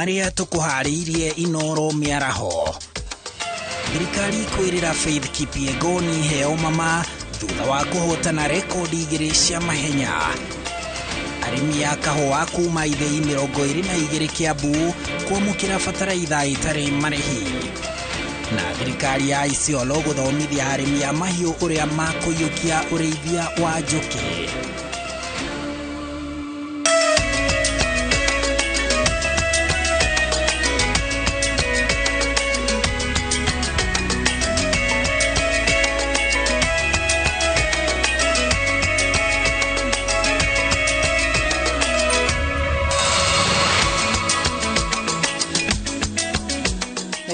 Maria tukuhariirie Inooro miaraho. Thirikari kwirira Faith Kipyegon heo mama thutha wa kuhotana rekodi igiri cia mahenya. Arimi a kahua kuma ithei 22 Kiambu kwamukira bataraitha itari marĩhi. Na thirikari ya Isiolo guthomithia arimi a mahiũ uria makũiyũkia ũrĩithia wa njũkĩ.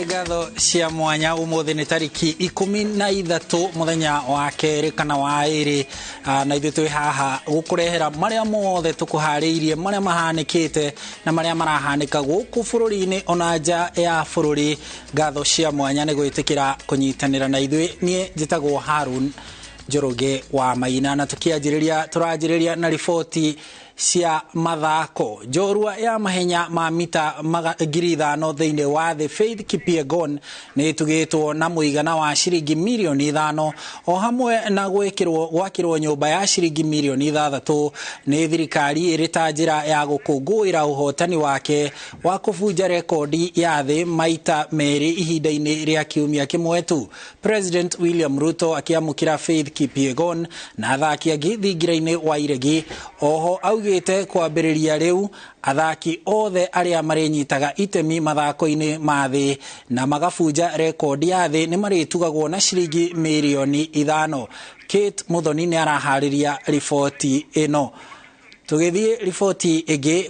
Ngatho cia mwanya umuthi ni tariki 13 muthenya wa keri kana wa iri na ithu twi haha gukurehera maria mothe tukuhariirie maria mahanikite na maria marahanika guku bururi-ini ona nja ya bururi. Ngatho cia mwanya ni gwitikira kunyitanira na ithu. Nie njitagwo Harun Njoroge wa Maina na turanjiriria na riboti cia mathako. Njorua ya mahenya ma mita 5,000 thiini wa the Faith Kipyegon ni tugitwo na muigana wa shiringi milioni 5 o hamwe na gwakirwo nyumba ya shiringi milioni 6 ni thirikari irita njira ya gukungũira uhotani wake wa kuvunja rekodi ya thi maita meri ihinda-ini ria kiumia kimwe tu. President William Ruto akiamukira Faith Kipyegon na athaki angi thingira-ini wa iregi. Oho augite kwambiriria riu athaki othe aria marinyitaga itemi mathako-ini ma thi na magabunja rekodi ya thi ni maritugagwo na shiringi milioni 5. Kate Muthoni ni arahariria riboti ino. Tugithie riboti igi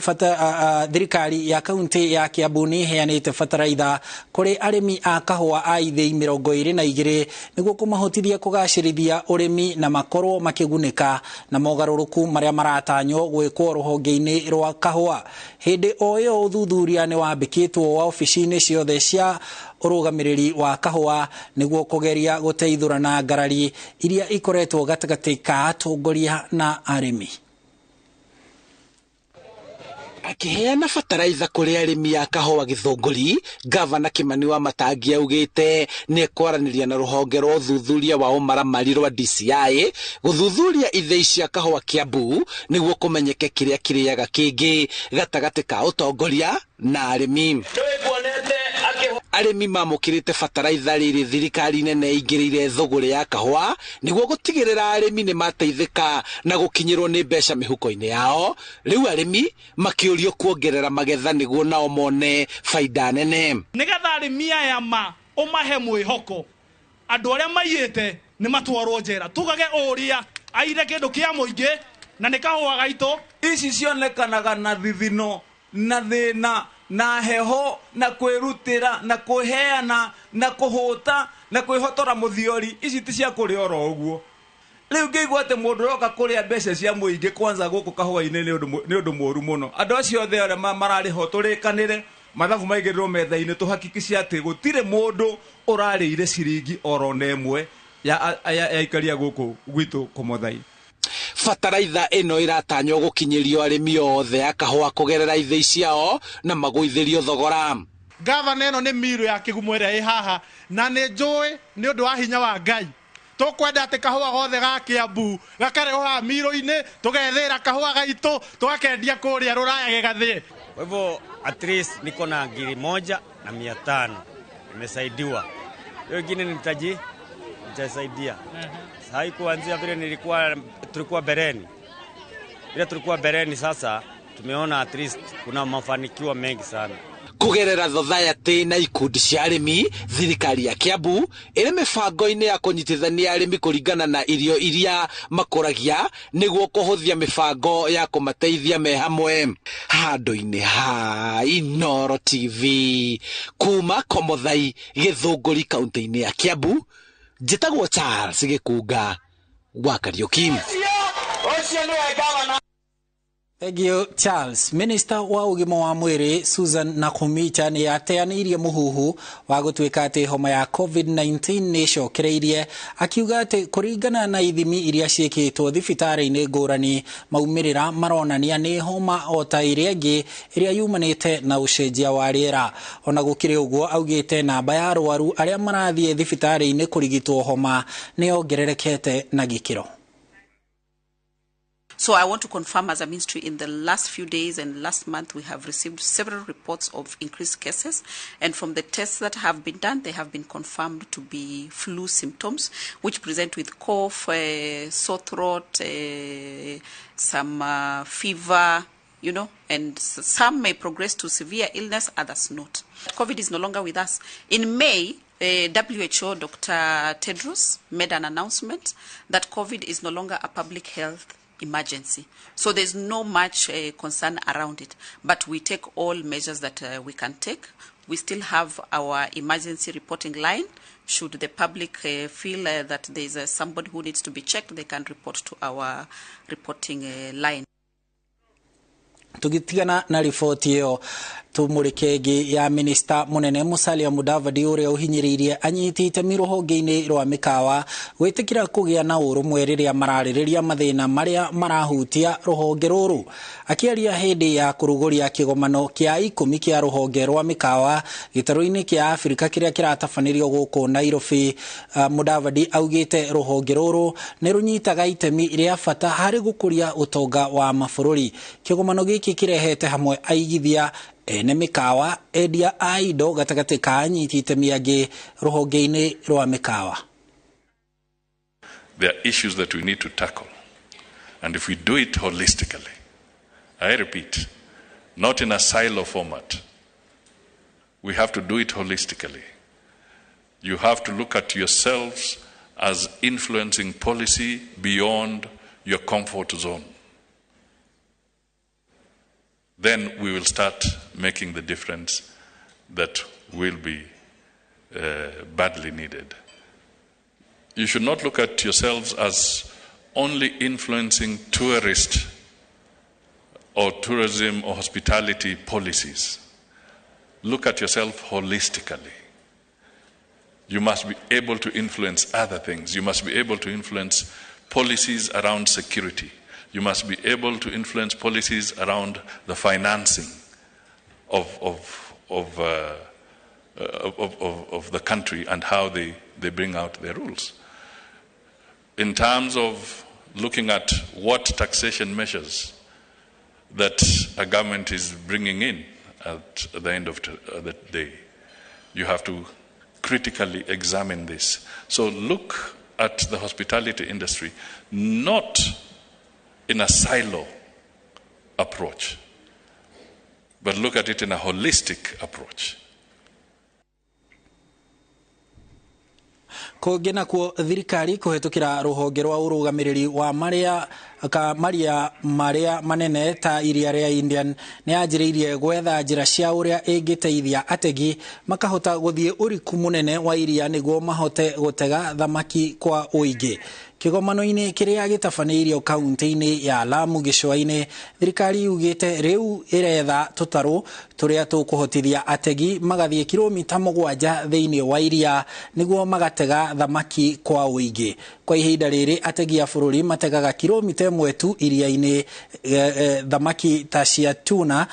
thirikari ya kaunti ya Kiambu ni heanite bataraitha kuri arimi a kahua a ithei 22 niguo kumahotithia kugacirithia urimi na makorwo makigunika na mogaruruku maria maratanyo gwikwo ruhonge-ini rwa kahua. Hindi o yo uthuthuria ni wambikitwo wa ofici-ini ciothe cia urugamiriri wa kahua niguo kugeria guteithurana ngarari iria ikoretwo gatagati ka atongoria na arimi. Akiheana bataraitha kuri arimi a kahua Githunguri, Gavana Kimani wa Matangi augite ni kwaraniria na ruhonge rwa uthuthuria wa umaramari rwa DCI guthuthuria ithei cia kahua Kiambu niguo kumenyeke kiria kiriaga kingi gatagati ka utongoria na arimi. Arimi mamukirite bataraitha riri thirikari nene ingirire thogore ya kahua niguo gutigirira arimi ni mateithika na gukinyirwo ni mbeca mihuko-ini yao. Riu arimi makiurio kuongerera magetha niguo nao mone faida nene. Nigetha arimi aya umahe mwihoko andu aria maiyite ni matwarwo njera tugage uria aire kindu kia muingi na ni kahua gaito ici cionekanaga na thithino na thina na heho na kwirutira na kuheana na kuhuta na kwihotora muthiori. Ici ti cia kuria oro uguo. Riu ngigwa ati mundu roka kuria mbeca cia muingi kwanza guku kahua-ini ni undu moru muno. Andu acio othe aria marariho turikanire mathabu maigirirwo metha-ini tuhakikicia ati gutire mundu urarire ciringi oro nemwe ya ikaria guku gwitu Kumuthai. Bataraitha ino iratanyo gukinyirio arimi othe a kahua kugerera ithei ciao na maguithirio thogora. Gavana ino ni miru ya kigumo iria i haha na ni njui ni undu wa hinya wa Ngai. Tukwenda ati kahua gothe ga Kiambu gakarehwo ha miru-ini tugethira kahua gaitu tugakendia kuria Ruraya gigathie. Kwa hivyo at least niko na 1,500 nimesaidiwa. Hiyo ingine nitasaidia. Haikuanzia vile tulikuwa bereni. Vile tulikuwa bereni sasa tumeona at least kuna mafanikio mengi sana. Kugerera society na ikundi cia arimi, thirikari ya Kiambu iri mibango-ini ya kunyitithania arimi kuringana na irio iria makuragia niguo kuhuthia mibango ya kumateithia me hamwe. Handu-ini ha Inooro TV kuma Kumuthai Githunguri kaunti-ini ya Kiambu, njitagwo Charles Gikunga wa Kariuki. Thank you, Charles. Minister wa ugima wa mwiri Susan Nakhumicha ni ateanirie muhuhu wa gutwika ati homa ya COVID-19 ni cokereirie akiuga ati kuringana na ithimi iria ciikitwo thibitari-ini ngurani maumirira maronania ni homa o ta iria ingi iria yumanite na ucenjia wa riera. Ona gukiri uguo augite namba ya arwaru aria marathie thibitari-ini kurigitwo homa ni ongererekete na gikiro. So I want to confirm as a ministry in the last few days and last month we have received several reports of increased cases, and from the tests that have been done they have been confirmed to be flu symptoms which present with cough, sore throat, some fever, you know, and some may progress to severe illness, others not. COVID is no longer with us. In May, WHO Dr. Tedros made an announcement that COVID is no longer a public health emergency. So there's no much concern around it, but we take all measures that we can take. We still have our emergency reporting line. Should the public feel that there's somebody who needs to be checked, they can report to our reporting line. Tugitigana na ripoti iyo tumurikegi ya Minister Munene Musalia Mudavadi uria uhinyiririe anyitite miruhonge-ini rwa mikawa gwitikira kugia na urumwe riria maraririria mathina maria marahutia ruhonge ruru. Akiaria hindi ya kuruguria kigomano kia 10 kia ruhonge rwa mikawa gitaro-ini kia Afrika kiria kiratabanirio guku Nairobi, Mudavadi augite ruhonge ruru ni runyitaga itemi ria bata hari gukuria utonga wa mabururi. Kigomano giki kirehete hamwe aigithia ene mikawa edia aido gatagati ka anyitite miage ruhonge-ini rwa mikawa. There are issues that we need to tackle, and if we do it holistically, I repeat, not in a silo format, we have to do it holistically. You have to look at yourselves as influencing policy beyond your comfort zone. Then we will start making the difference that will be badly needed. You should not look at yourselves as only influencing tourist or tourism or hospitality policies. Look at yourself holistically. You must be able to influence other things. You must be able to influence policies around security. You must be able to influence policies around the financing of the country and how they bring out their rules. In terms of looking at what taxation measures that a government is bringing in at the end of the day, you have to critically examine this. So look at the hospitality industry not in a silo approach, but look at it in a holistic approach. Kugena kuo thirikari kuhetukira ruhonge rwa urugamiriri wa maria manene ta iria ria Indian ni ajiririe gwetha njira cia uria ingiteithia ategi makahota guthie uriku munene wa iria niguo mahote gutega thamaki kwa uingi. Kigomano-ini kiria gitabanirio kaunti-ini ya Lamu gicua-ini, thirikari yugite riu iretha tutaru turia tukuhotithia ategi magathie kilomita 7 thiini wa iria niguo magatega thamaki kwa uingi. Kwa ihinda riri ategi a bururi mategaga kilomita 1 tu iria-ini thamaki ta cia tuna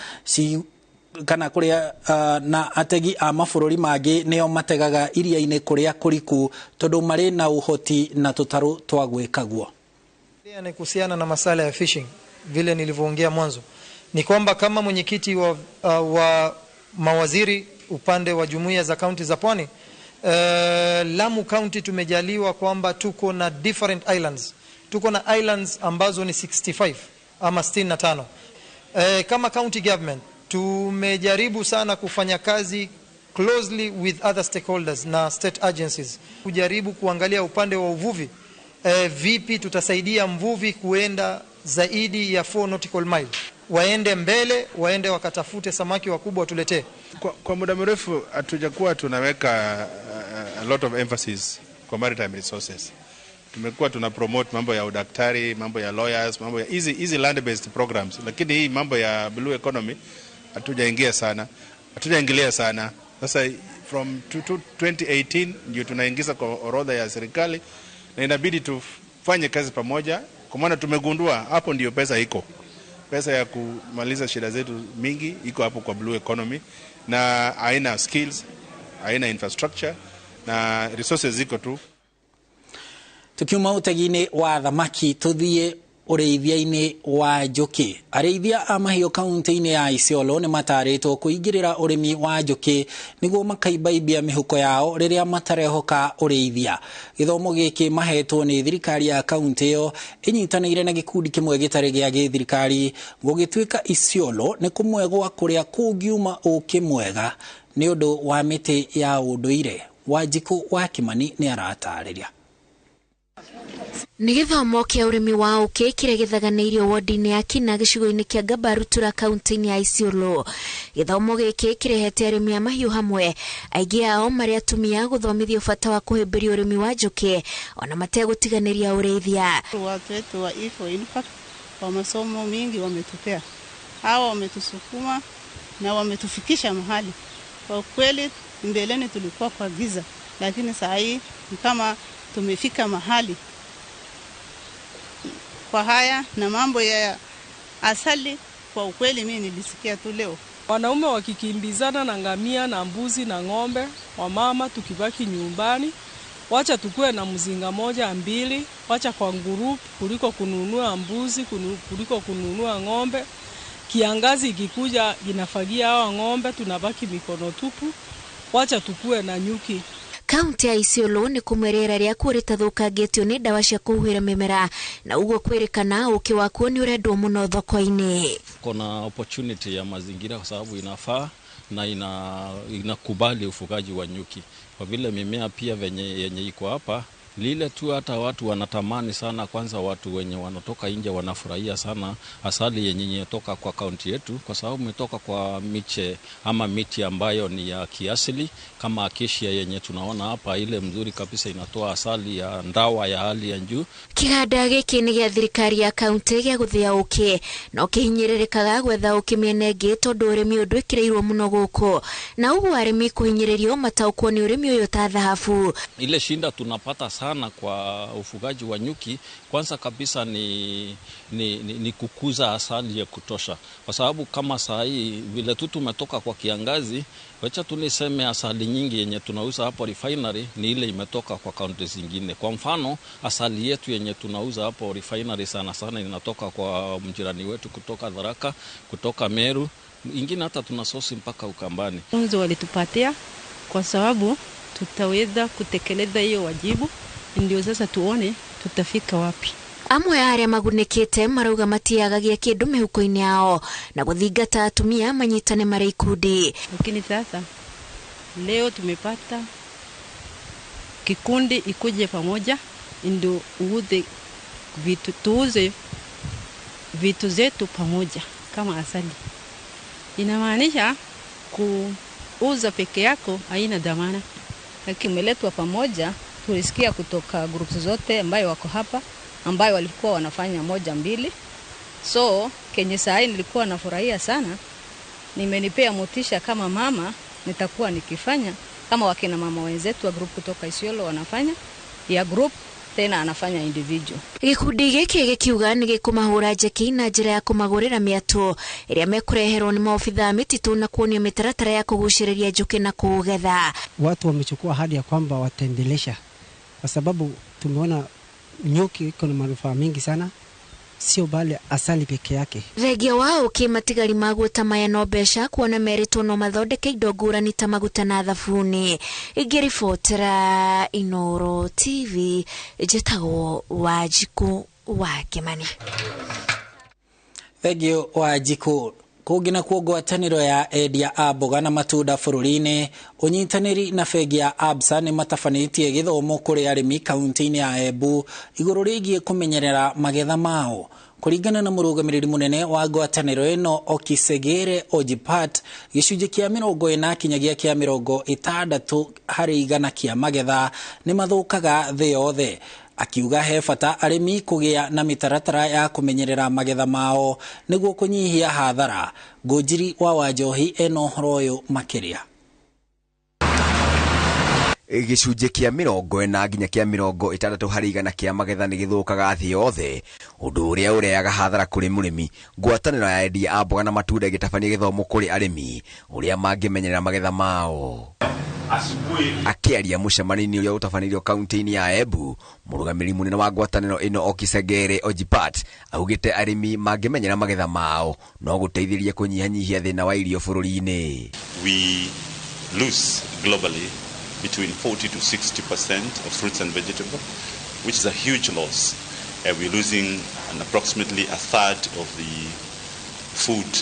kana kuria na ategi a mabururi mangi neo mategaga iria-ini kuria kuriku tondu mari na uhoti na tutaru twa gwikaguo. Ni kuhusiana na masala ya fishing, vile nilivyoongea mwanzo, ni kwamba kama mwenyekiti wa mawaziri upande wa jumuiya za kaunti za Pwani, Lamu County tumejaliwa kwamba tuko na different islands. Tuko na islands ambazo ni 65 ama 65. Kama county government tumejaribu sana kufanya kazi closely with other stakeholders na state agencies kujaribu kuangalia upande wa uvuvi, vipi tutasaidia mvuvi kuenda zaidi ya 4 nautical mile, waende mbele, waende wakatafute samaki wakubwa tuletee. Kwa muda mrefu hatujakuwa tunaweka a lot of emphasis kwa maritime resources. tumekuwa tuna promote mambo ya udaktari, mambo ya lawyers, mambo ya easy land based programs, lakini hii mambo ya blue economy hatujaingilia sana. Sasa from 2018 ndio tunaingiza kwa orodha ya serikali, na inabidi tufanye kazi pamoja, kwa maana tumegundua hapo ndio pesa iko. Pesa ya kumaliza shida zetu mingi iko hapo kwa blue economy, na haina skills, haina infrastructure, na resources ziko tu. Tukiuma utagine wa thamaki tuthie ureithia-ini wa njuki. Areithia a mahiũ kaunti-ini ya Isiolo ni mataritwo kuingirira urimi wa njuki niguo makaibaibia mihuko yao riria matarehoka ureithia. Githomo giki mahetwo ni thirikari ya kaunti iyo inyitanire na gikundi kimwe gitari gia githirikari gugituika Isiolo ni kumwe gwa kuria kungiuma ukimwega ni undu wa miti ya unduire. Wanjiku wa Kimani ni aratariria. Ni githomo kia urimi wa uki kiria githaganiirio wodi-ini ya Kina gicigo-ini kia Gabarutura kaunti-ini ya Isiolo. Githomo giki kirehete arimi a mahiũ hamwe, aingi ao mari atumia guthomithio bata wa kuhimbiria urimi wa njuki ona mategutiganiria ureithia. Watu wetu wa Ifo Impact wa masomo mingi wametupea, hao wametusukuma na wametufikisha mahali. Kwa kweli mbeleni tulikuwa kwa giza, lakini saa hii kama tumefika mahali. Kwa haya na mambo ya asali, kwa ukweli mimi nilisikia tu leo. Wanaume wakikimbizana na ngamia na mbuzi na ng'ombe, wamama tukibaki nyumbani, wacha tukue na mzinga moja mbili, wacha kwa group kuliko kununua mbuzi, kuliko kununua ng'ombe. Kiangazi ikikuja inafagia hawa ng'ombe, tunabaki mikono tupu, wacha tukue na nyuki. Kaunti ya Isiolo ni kumwerera ria kuritathukangetio ni dawa cia kuhuhira mimera na uguo kwirikana ukiwakuo ni urendwo muno thoko-ini. Kuna opportunity ya mazingira kwa sababu inafaa na inakubali ufugaji wa nyuki. Kwa vile mimea pia yenye iko hapa lile tu hata watu wanatamani sana. Kwanza watu wenye wanatoka nje wanafurahia sana asali yenye inatoka kwa kaunti yetu, kwa sababu imetoka kwa miche ama miti ambayo ni ya kiasili kama acacia yenye tunaona hapa, ile mzuri kabisa inatoa asali ya ndawa ya hali ya juu. Kiganda giki ni gia thirikari ya kaunti gia guthia uki no kihinyirikaga gwetha uki miene ingi tondu urimi undu ikireirwo muno guku, na uguo arimi kuhinyiririo mataukwo ni urimi uyu ta thahabu. Ile shinda tunapata sana kwa ufugaji wa nyuki, kwanza kabisa ni kukuza asali ya kutosha, kwa sababu kama saa hii vile tu tumetoka kwa kiangazi, wacha tuniseme asali nyingi yenye tunauza hapo refinery ni ile imetoka kwa kaunti zingine. Kwa mfano asali yetu yenye tunauza hapo refinery sana sana inatoka kwa mjirani wetu kutoka Tharaka, kutoka Meru, ingine hata tunasosi mpaka Ukambani. Funzo walitupatia kwa sababu tutaweza kutekeleza hiyo wajibu, ndio sasa tuone tutafika wapi. Amwe aria magunikite marauga matiagagia kindu mihuko-ini yao na guthingata atumia manyitane mari ikundi. Lakini sasa leo tumepata kikundi ikuje pamoja ndio tuuze vitu zetu pamoja kama asali. Inamaanisha kuuza peke yako haina dhamana, lakini umeletwa pamoja. Tulisikia kutoka groups zote ambayo wako hapa ambayo walikuwa wanafanya moja mbili. So kenye saa hii nilikuwa nafurahia sana, nimenipea motisha kama mama, nitakuwa nikifanya kama wakina mama wenzetu wa group kutoka Isiolo wanafanya ya group, tena anafanya individual. Gikundi giki gikiuga ni gikumahura njeki na njira ya kumagurira miatu iria mekureherwo ni maofitha mititu na kuonio mitaratara ya kuguciriria njuki na kugetha. Watu wamechukua ahadi ya kwamba wataendelesha, kwa sababu tumeona nyuki iko na manufaa mengi sana, sio bali asali peke yake. Regia wao kimatigari maguta maya no besha kuona merito no mathondeke indo ngurani ta maguta na thabuni. Igiribotera Inooro TV, jetago Wanjiku wa Kimani. Thegio Wanjiku. Kugina kuogwataniro ya endia a mboga na matunda bururi-ini, unyitaniri na bengi ya Absa ni matafanitie githomo kuri arimi kaunti-ini ya Embu iguru rigie kumenyerera magetha mao. Kuringana na murugamiriri munene wa ngwataniro ino Okisegere Ojipat, gicunji kia 40 kinyagia kia 60 harĩ igana kia magetha ni mathukaga thi yothe. akiuga he bata arimi kugia na mitaratara ya kumenyerera magetha mao niguo kunyihia hathara. Ngũnjiri wa Wanjohi eno horoyo makiria. Gicunjĩ kĩa 40 nginya kĩa 60 harĩ igana kĩa magetha nĩ gĩthũkaga thĩ yothe, ũndũ ũrĩa ũrehaga hathara kũrĩ mũrĩmi. Ngwatanĩro ya endia a mboga na matunda ĩgĩtabania gĩthomo kũrĩ arĩmi ũrĩa mangĩmenyerera magetha mao. Akĩaria mũcemanio ũrĩa ũtabanirio kaunti-inĩ ya Embu, mũrũgamĩrĩri mũnene wa ngwatanĩro ĩno Okisegere Ojipat augĩte arĩmi mangĩmenyera magetha mao no gũteithĩrĩria kũnyihanyihia thĩna wa irio bũrũri-inĩ. We lose globally between 40 to 60% of fruits and vegetables, which is a huge loss. We're losing approximately a third of the food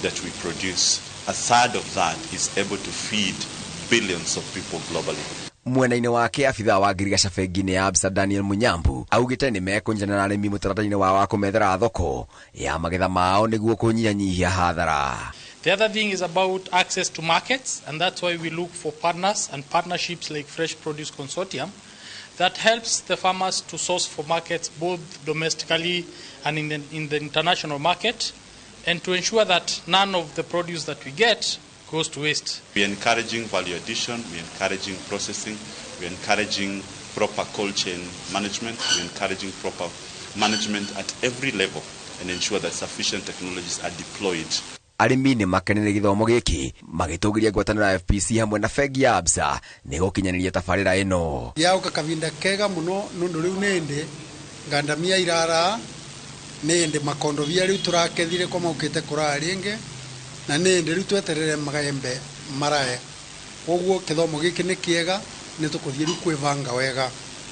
that we produce. A third of that is able to feed billions of people globally. Mwena-inĩ wake abitha wa ngirigasha bengi-inĩ ya Absa Daniel Munyambu augĩte nĩ mekũnyitanĩra na arĩmi mũtaratara-inĩ wao wa kũmethera thoko ya magetha mao nĩguo kũnyihanyihia hathara. The other thing is about access to markets, and that's why we look for partners and partnerships like Fresh Produce Consortium that helps the farmers to source for markets both domestically and in the international market, and to ensure that none of the produce that we get goes to waste. We're encouraging value addition, we're encouraging processing, we're encouraging proper cold chain management, we're encouraging proper management at every level and ensure that sufficient technologies are deployed. Arĩmi nĩ makenere gĩthomo gĩkĩ magĩtũgĩria ngwatanĩro ya FPC hamwe na bengi ya Absa nĩ gũkinyanĩria tabarĩra ĩno. Yauka kavinda kega muno nundu riu nende ngandamia irara nende makondo vya riu turakethire kwa maukite kurari enge na nende riu tweterere magaembe marae. Koguo kithomo gĩkĩ nĩ kĩega nĩ tukuthie riu kwivanga wega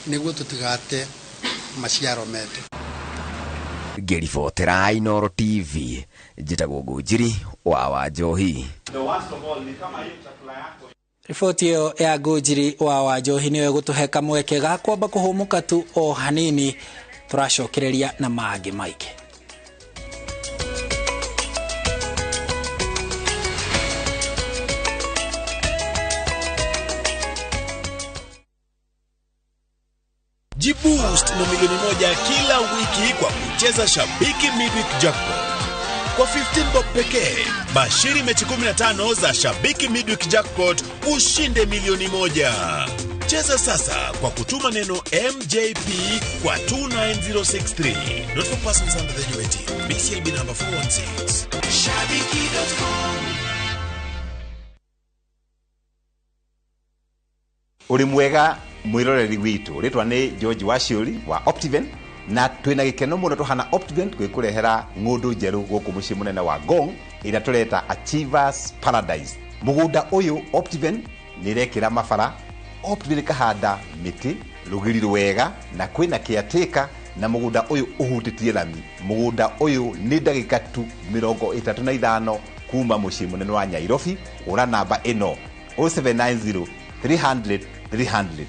nĩguo tutigate maciaro metu. Ngĩribotera Inooro TV, njĩtagwo Ngũnjiri wa Wanjohi. Riboti ĩyo ya Ngũnjiri wa Wanjohi nĩyo ĩgũtũhe kamweke ga kwamba kũhũmũka tu o hanini, tũracokereria na mangĩ maingĩ. Jiboost na milioni 1 kila wiki kwa kucheza Shabiki Midweek Jackpot. Kwa 15 bob pekee, bashiri mechi 15 za Shabiki Midweek Jackpot ushinde milioni 1. Cheza sasa kwa kutuma neno MJP kwa 29063. Not for persons under the age of 18. BCLB number 416. Shabiki.com. Ulimwega mwiroreri witu ritwa ni George Washiuri wa Optiven na twina gikeno muno tuhana Optiven gwikurehera ngundu njeru guku mucii munene wa Ngong ira tureta Achievers Paradise. Mugunda uyu Optiven ni rekira mabara, Optiven kahanda miti rugiri rwega na kwina kiatika na mugunda uyu uhutitie lami. Mugunda uyu ni ndagika tu 35 kuma mucii munene wa Nairobi. Ura namba ino 0790 300 300.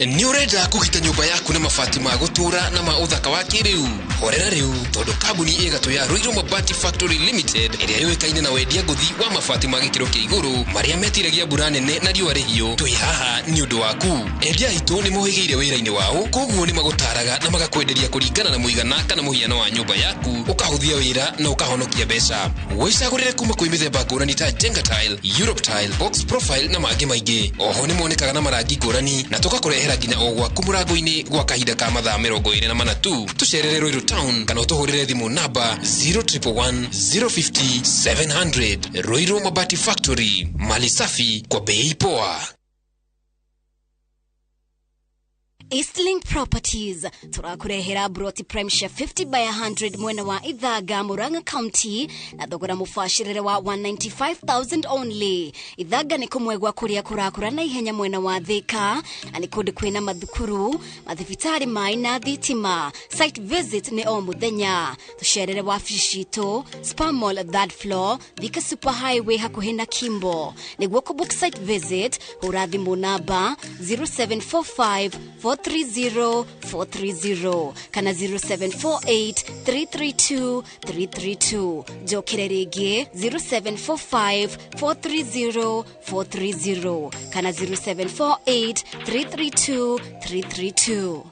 Ni urenda kugita nyumba yaku na mabati ma gutura na ma uthaka wa kiriu. Horera riu tondu kambuni igatu ya Ruiru Mabati Factory Limited iria yoikaine na wendia nguthi wa mabati ma gikiro kia iguru maria metiragia mbura nene na riũa rĩhiũ. Twi haha ni undu waku. Endia itu ni mohigeire wĩra-inĩ wao, koguo ni magutaraga na magakwenderia kuringana na muigana kana muhiano wa nyumba yaku, ukahuthia wĩra na ukahonokia mbeca. Wicagũrĩre kuma kwĩ mĩthemba ngũrani ta Jenga Tile, Europe Tile, Box Profile na mangĩ maingĩ. Oho ni monekaga na marangi ngũrani na tukakurehera nginya o gwaku mũrango-inĩ gwa kahinda ka mathaa 24 tu. Tucerere Ruiru Town kana utuhurire thimu namba 0111 050 700. Ruiru Mabati Factory, mali safi kwa bei poa. Eastlink Properties turakurehera broti prime share 50 by 100 mwena wa Ithaga, Murang'a County na thogora mubashirire wa 195,000 only. Ithaga ni kumwegwa kuria kurakura na ihenya mwena wa Thika na ni kundi kwina mathukuru, mathibitari, mai na thitima. Site visit ni o muthenya. Tucerere wabici itu Spar Mall 3rd floor, Thika Super Highway hakuhi na Kimbo. Niguo kubook site visit hura thimu namba 0745 430 kana 0748 332 332 jokere rĩngĩ 0745 430 430 kana 0748 332 332.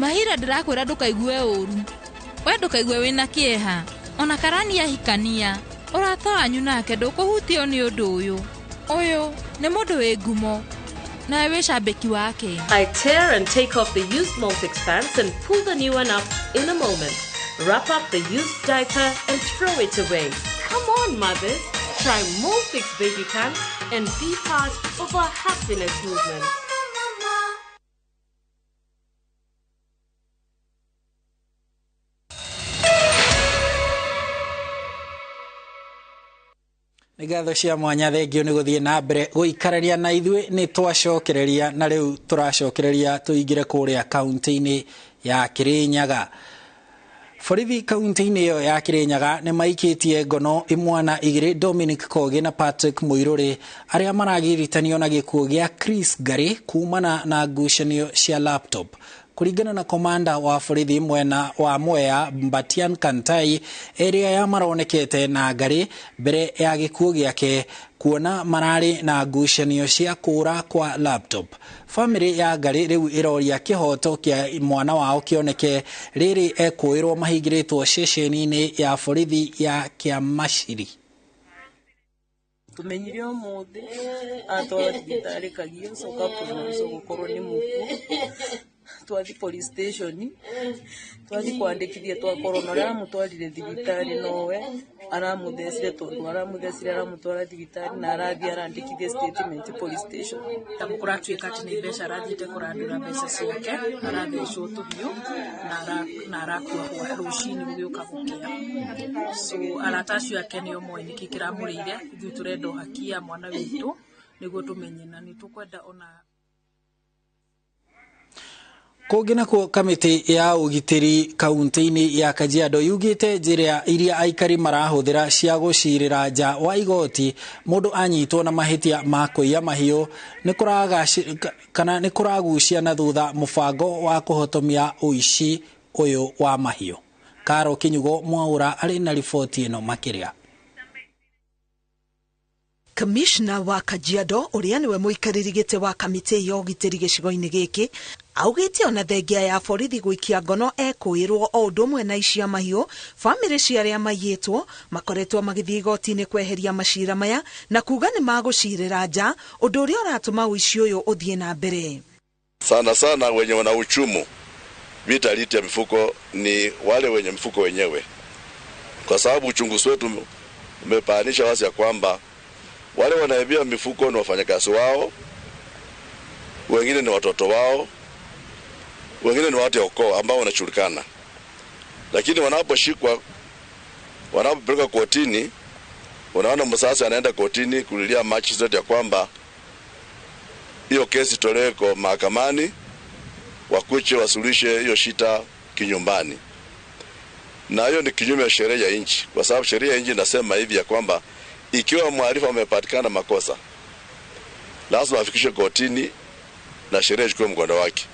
Mahira ndirakwĩra ndũkaigue ũru. We ndũkaigue wĩna kĩeha. Ona karani ahikania. Ũrata wanyu nake ndũkũhutio nĩ ũndũ ũyũ. Ũyũ nĩ mũndũ wĩ ngumo. Na wĩ shambiki wake. I tear and take off the used Multix pants and pull the new one up in a moment. Wrap up the used diaper and throw it away. Come on, mothers. Try Multix baby pants and be part of our happiness movement. Nigatho cia mwanya thengio ni guthie na mbere guikarania na ithuĩ ni twacokereria na riu turacokereria tuingire kuria kaunti-ini ya Kirinyaga. Borithi kaunti-ini iyo ya Kirinyaga ni maikitie ngono imwana igiri Dominic Kogi na Patrick Muiruri aria maragiritanio na gikuo gia Chris Gary kumana na ngucanio cia laptop. Kuringana na komanda wa borithi mwena wa Mwea Mbatian Kantai, area ya maronekete na Gary mbere ya gikuo giake kuona marari na ngucanio cia kura kwa laptop. Family ya Gary riu iroria kihoto kia mwana wao kioneke riri ekwirwo mahingiritwo ceceni-ini ya borithi ya Kiamashiri. Tumenyire umuthi atwara thibitari Kagio soka promoso gukorwo ni muku twathi police station twathi kwandikithia twakorwo no ra mutwarire thibitari nowe aramuthecire tondu aramuthecire aramutwara thibitari na arathi arandikithia statement police station tamukura twika ati ni mbeca arathite kurandura mbeca ciake arathecwo tubio na arakua rucini gugioka gukia so aratacio yake ni omwe niki kiramurire ithu turenda haki ya mwana witu niguo tumenye na nitukwenda ona Kogina ko kamiti ya ugitiri kaunti-ini ya Kajiado yugite njira iria aikari marahuthira cia gucirira nja wa igoti mundu anyitwo na mahitia ma kuiya mahiu ni kuragucia na thutha mubango wa kuhotomia uici uyu wa mahiu. Karo Kinyugo Mwaura ari na ripoti ino makiria. Commissioner wa Kajiado uria niwe muikariri gite wa kamiti ya ugitiri gicigo-ini giki augite ona thengia ya borithi guikia ngono ekwirwo o undu mwe na icia mahiu family cia aria maiyitwo makoretwo magithii igoti-ini kweheria macira maya na kuga ni magucirira nja undu uria uratuma uici uyu uthie na mbere. Sana wenye wana uchumu vitaliti ya mifuko ni wale wenye mifuko wenyewe, kwa sababu uchunguzi wetu umepaanisha wazi ya kwamba wale wanaibia mifuko ni wafanyakazi wao, wengine ni watoto wao, wengine ni watu ukoo ambao wanachulikana. Lakini wanaposhikwa, wanapopelekwa kotini, unaona msasa anaenda kotini kulilia magistrate ya kwamba hiyo kesi tolewe kwa mahakamani, wakuche wasuluhishe hiyo shida kinyumbani. Na hiyo ni kinyume ya sheria ya nchi, kwa sababu sheria ya nchi inasema hivi ya kwamba ikiwa mhalifu amepatikana makosa lazima afikishwe kotini na sheria ichukue mkondo wake.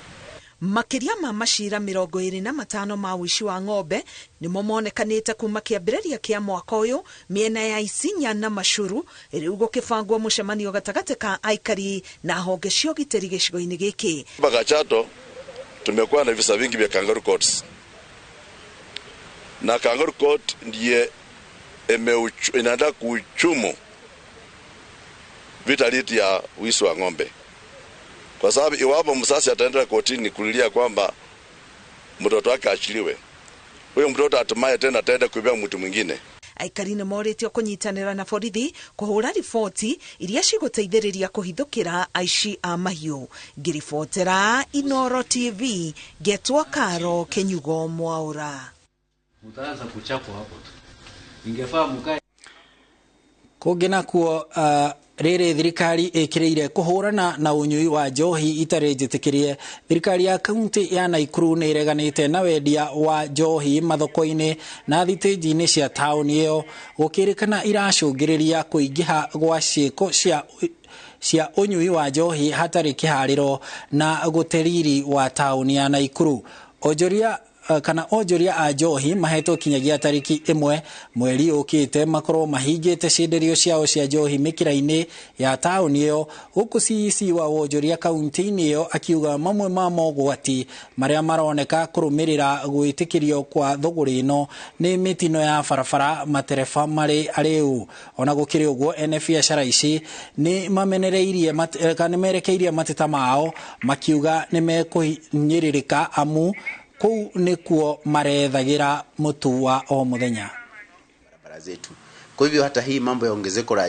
Makiria ma macira 25 ma uici wa ng'ombe nimo monekanite kuma kiambiriria kia mwaka uyu miena ya Isinya na Mashuru riu gukibangwo mucemanio gatagati ka aikari na honge cia ugitiri gicigo-ini giki. Bagachato tumekuwa na visa vingi vya kangaroo courts, na kangaroo court ndiye inaenda kuchumu vitaliti ya wizi wa ng'ombe, kwa sababu iwapo msasi ataenda kotini kulilia kwamba mtoto wake achiliwe, huyo mtoto atumaye tena ataenda kuibia mtu mwingine. Aikari ni moritio kunyitanira na borithi kuhura riboti iria ciguteithiriria kuhithukira aici a mahiu. Ngiribotera Inooro TV, Getwa Karo Kinyugo Mwaura. Mutaanza kuchapwa hapo tu. Ingefaa mukae kugina kuo riri thirikari ikireire kuhurana na unyui wa njohi itari njitikirie. Thirikari ya kaunti ya Naikuru ni ireganite na wendia wa njohi mathoko-ini na thitĩnji-inĩ cia taũni ĩyo, gũkĩrĩkana iracũngĩrĩria kũingĩha gwa ciĩko cia unyui wa njohi hatarĩ kĩharĩro na gũteriri wa taũni ya Naikuru. Onjoria a njohi mahetwo kinyagia tariki 1 mweri ũkĩte makorwo mahingĩte cienderio ciao cia njohi mĩkĩra-inĩ ya taũni ĩyo, gũkũ CEC wa wonjoria kaunti-inĩ ĩyo akiuga mamwe ma mogwati marĩa maroneka kũrũmĩrĩra gwĩtĩkĩrio kwa thũgũrĩ ĩno nĩ mĩtino ya barabara, matereba marĩ arĩu. Ona gũkĩrĩ ũguo, ene biacara ici nĩ merekeirie mateta mao makiuga nĩ mekũhinyĩrĩrĩka amu kuu nikuo marethagira mutu wa o muthenya barabara zetu. Kwa hivyo hata hii mambo ya ongezeko la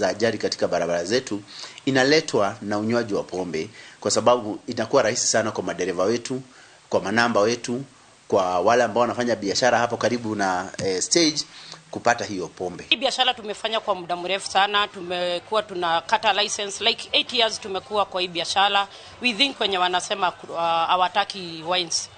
ajali katika barabara zetu inaletwa na unywaji wa pombe, kwa sababu inakuwa rahisi sana kwa madereva wetu, kwa manamba wetu, kwa wale ambao wanafanya biashara hapo karibu na stage kupata hiyo pombe. Hii biashara tumefanya kwa muda mrefu sana, tumekuwa tunakata license like 8 years tumekuwa kwa hii biashara. We think wenye wanasema hawataki wines.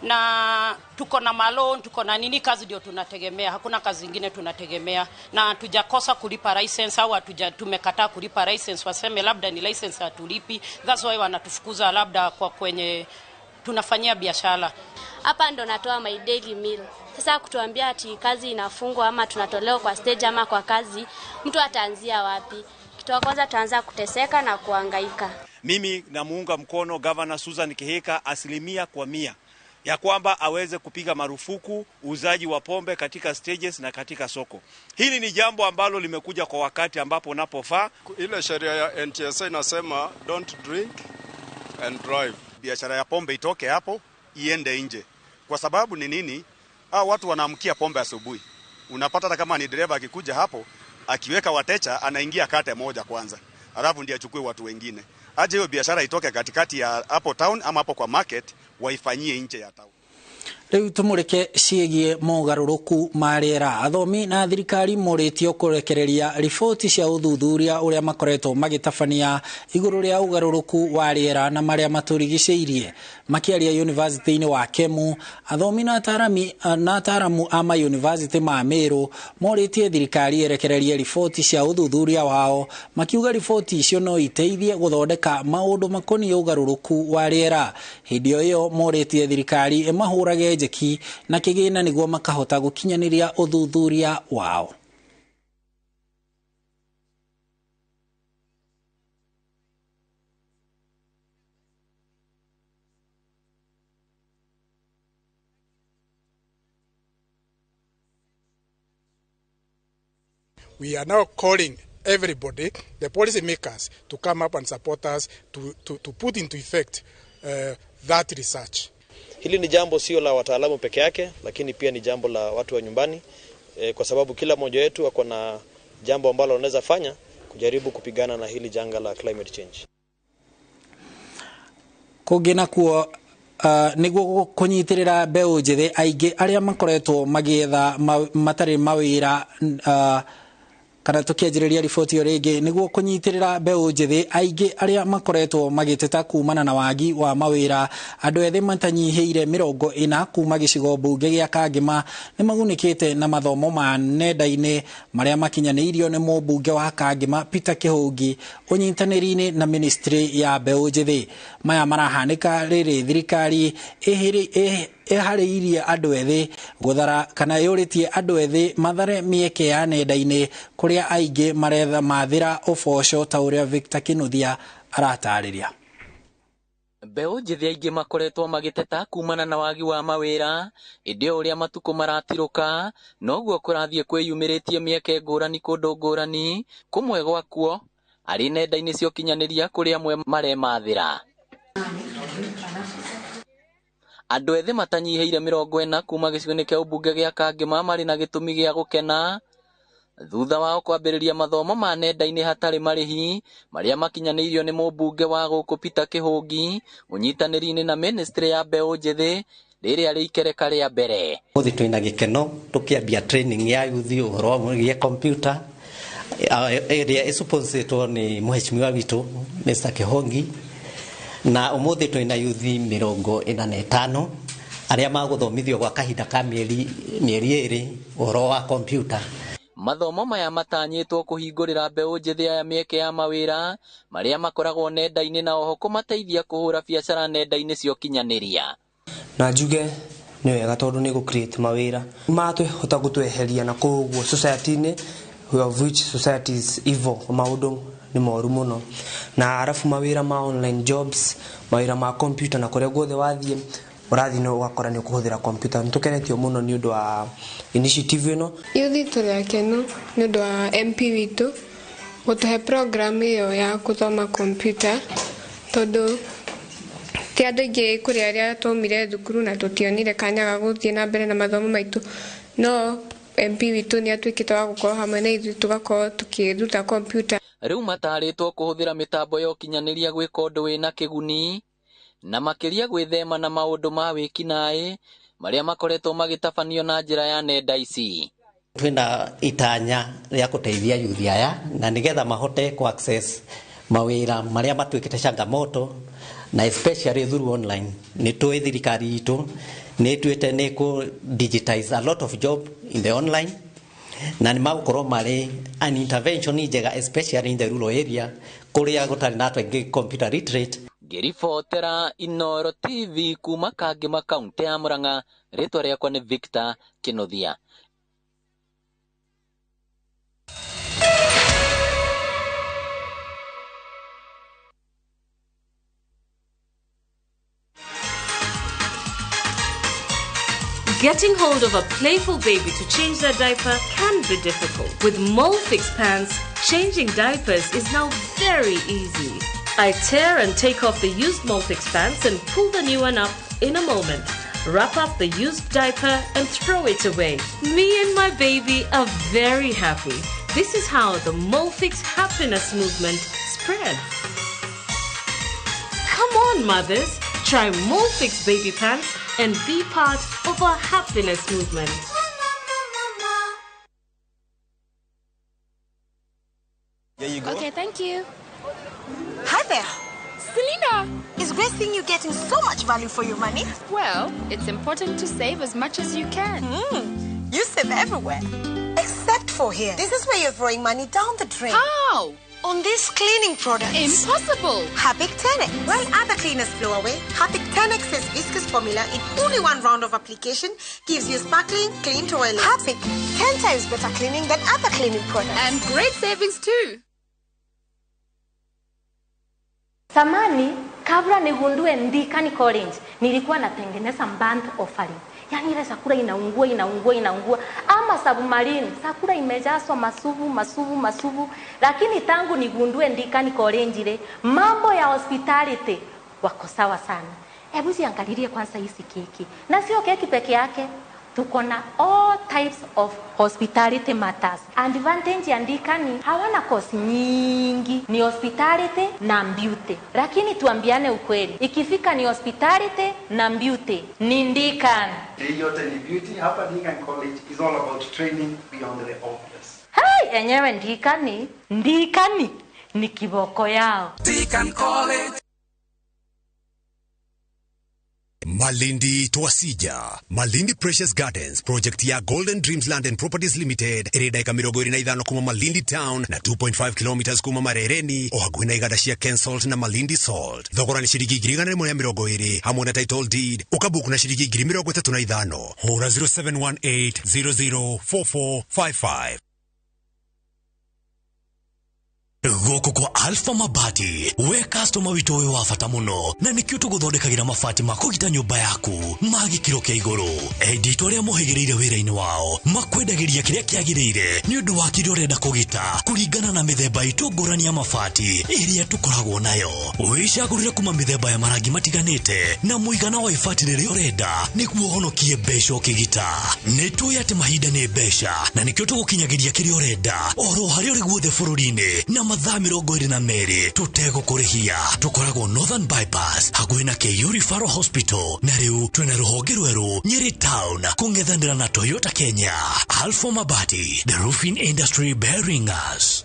Na tuko na malon, tuko na nini, kazi ndio tunategemea, hakuna kazi nyingine tunategemea, na tujakosa kulipa license au tumekataa kulipa license waseme labda ni license hatulipi. That's why wanatufukuza labda kwa kwenye tunafanyia biashara. Hapa ndo natoa my daily meal. Sasa kutuambia ati kazi inafungwa ama tunatolewa kwa stage ama kwa kazi, mtu ataanzia wapi? Kitu cha kwanza tuanza kuteseka na kuhangaika. Mimi namuunga mkono Governor Susan Kihika 100% ya kwamba aweze kupiga marufuku uuzaji wa pombe katika stages na katika soko. Hili ni jambo ambalo limekuja kwa wakati ambapo unapofaa. Ile sheria ya NTSA inasema don't drink and drive. Biashara ya pombe itoke hapo iende nje. Kwa sababu ni nini? Watu wanaamkia pombe asubuhi. Unapata hata kama ni dereva akikuja hapo, akiweka wateja anaingia kate moja kwanza. Alafu ndiye achukue watu wengine. Aje hiyo biashara itoke katikati ya hapo town ama hapo kwa market, waifanyie nje ya town. Riu tumureke ciĩgie mogarũrũku ma rĩera. Athomi na thirikari moritio kũrekereria riboti cia ũthuthuria ũrĩa makoretwo magĩtabania igũrũ rĩa ũgarũrũku wa rĩera na marĩa matũrigicĩirie. Makĩaria yunivasĩtĩ-inĩ wa Kemu, athomi na ataramu a mayunivasĩtĩ ma Meru morĩtie thirikari yerekererie riboti cia ũthuthuria wao, makiuga riboti icio no iteithie gũthondeka maũndũ makoniĩ ũgarũrũku wa rĩera. Hĩndĩ ĩyo morĩtie thirikari ĩmahũrage njeki na kĩgĩna nĩguo makahota gũkinyanĩria ũthuthuria wao. We are now calling everybody, the policy makers, to come up and support us to put into effect that research. Hili ni jambo sio la wataalamu peke yake, lakini pia ni jambo la watu wa nyumbani, kwa sababu kila mmoja wetu ako na jambo ambalo anaweza fanya kujaribu kupigana na hili janga la climate change. Kũngĩna kuo nĩguo kũnyitirĩra mbeũ njĩthĩ aingĩ arĩa makoretwo magĩetha matarĩ mawĩra, kana tukianjĩrĩria riboti ĩyo rĩngĩ, nĩguo kũnyitirĩra mbeũ njĩthĩ aingĩ arĩa makoretwo magĩteta kumana na wagi wa mawĩra. Andũ ethĩ matanyihĩire 40 kuma gĩcigo mbunge gĩa Kangema nĩ magunĩkĩte na mathomo ma nenda-inĩ marĩa makinyanĩirio nĩ mũmbunge wa Kangema Peter Kĩhũngi ũnyitanĩri-inĩ na ministry ya mbeũ njĩthĩ. Maya marahanĩka rĩrĩ thirikari harĩirie andũ ethĩ gũthara kana yũrĩtie andũ ethĩ mathare mĩeke ya nenda-inĩ kũrĩa aingĩ maretha mathĩra ũboco ta ũrĩa Victor Kinuthia aratarĩria. Mbeũ njĩthĩ aingĩ makoretwo magĩteta kumana na wagi wa mawĩra, ĩndĩ ũrĩa matukũ maratirũka noguo kũrathiĩ kwĩyumĩrĩtie mĩeke ngũrani kũndũ ngũrani, kũmwe gwakuo arĩ nenda-inĩ cia ũkinyanĩria kũrĩa amwe maremathĩra. Andũ ethĩ matanyihĩire 40 kuma gĩcigo-inĩ kĩa ũmbunge gĩa Kangema marĩ na gĩtũmi gĩa gũkena thutha wao kwambĩrĩria mathomo ma nenda-inĩ hatarĩ marĩhi marĩa makinyanĩirio nĩ mũmbunge wa gũkũ Peter Kĩhũngi ũnyitanĩri-inĩ na ministry ya mbeũ njĩthĩ rĩrĩa rĩ ikereka rĩa mbere. Ũthĩ twĩna gĩkeno tũkĩambia training ya youth ũhoro wa computer, area isupositwo ni mheshimiwa witu Mr. Kihongi na umuthi twina yuthi 45 aria maguthomithio gwa kahinda ka mieri 2 oro wa computer. Mathomo maya matanyitwo kuhingurira mbeu njithi ya mieke ya mawira maria makoragwo nenda-ini na oho kumateithia kuhura biacara nenda-ini cio kinyaniria. Na njuge ni wega tondu ni gu create mawira matwihota gutweheria na koguo society-ini of which society is evil. Maundu ni moru muno na arafu mawira ma online jobs, mawira ma computer na kuria guothe wathie urathi no wakora ni kuhuthira computer. Nitukenetio muno ni undu wa initiative ino. Yuthi tuli akenu ni undu wa MP witu gutuhe program iyo ya kuthoma computer tondu ti andu aingi kuri aria tomire thukuru na tutionire kanya ga guthie na mbere na mathomo maitu, no MP witu ni atwikite wa gukorwo hamwe na ithuĩ tugakorwo tukiruta computer. Riu mataritwo kuhuthira mitambo ya ukinyaniria gwika undu wina kiguni na makiria gwithema na maundu ma wikinae maria makoretwo magitabanio na njira ya nenda ici. Twina itanya ria kuteithia yuthi aya na nigetha mahote ku access mawira maria matwikite changamoto na especially through online. Ni twi thirikari itu ni twite ni ku digitize a lot of job in the online na ni magukorwo mari an intervention njega especially in the rural area kuria gutari na atwe computer literate. Ngiribotera Inooro TV kuma Kangema kaunti ya Murang'a, ritwa riakwa ni Victor Kinothia. Getting hold of a playful baby to change their diaper can be difficult. With Molfix pants, changing diapers is now very easy. I tear and take off the used Molfix pants and pull the new one up in a moment. Wrap up the used diaper and throw it away. Me and my baby are very happy. This is how the Molfix happiness movement spreads. Come on, mothers. Try Molfix baby pants and be part of our happiness movement. There you go. Okay, thank you. Hi there. Selena, it's great seeing you getting so much value for your money. Well, it's important to save as much as you can. You save everywhere. Except for here. This is where you're throwing money down the drain. How? On these cleaning products. Impossible. Harpic 10X. While other cleaners blow away, Harpic 10X's viscous formula in only one round of application gives you sparkling, clean toilet. Harpic, 10 times better cleaning than other cleaning products. And great savings too. Samani, kabla nigundue Ndikani College, nilikuwa natengeneza band offering. Yani ile sakura inaungua. Ama submarine, sakura imejazwa masuvu. Lakini tangu nigundue Ndikani College ile, mambo ya hospitality wako sawa sana. Hebu ziangalilie kwanza hizi keki. Na sio keki peke yake. Tuko na all types of hospitality matters. Advantage ya Ndikani hawana kosi nyingi, ni hospitality na beauty. Lakini tuambiane ukweli, ikifika ni hospitality na beauty ni Ndikani. Hii yote ni beauty. Hapa Ndikani College is all about training beyond the obvious. Hey, enyewe Ndikani ni kiboko yao. Ndikani College. Malindi Twasija. Malindi Precious Gardens project ya Golden Dreams Land and Properties Limited iridaika 25 kuma Malindi Town na 2.5 kilometers kuma Marereni ohagwina igadashia Kensalt na Malindi Salt. Thogora ni shiringi 120 hamwe na title deed ukabuku na shiringi 35. Hora 0718004455. Goko kwa Alpha Mabati, we customer wito we wafata muno na nikio tuguthondekagira mabati makugita nyumba yaku magi kiro kia iguru. Edito ria muhigireire wira-ini wao makwendagiria kiria kiagirire ni undu wa kirio renda kugita kuringana na mithemba itu ngurani ya mabati iria tukoragwo nayo. Wicagurire kuma mithemba ya marangi matiganite na muigana wa ibati riria urenda niguo honokie mbeca ukigita. Nitui ati mahinda ni mbeca na nikio tugukinyagiria kiria urenda oro haria uri guothe bururi-ini na mathaa 22 tutego kurihia. Tukoragwo Northern Bypass hakuhi na KU Referral Hospital na riu twina ruhonge rweru Nyeri Town kungethanira na Toyota Kenya. Alpha Mabati, the roofing industry bearing us.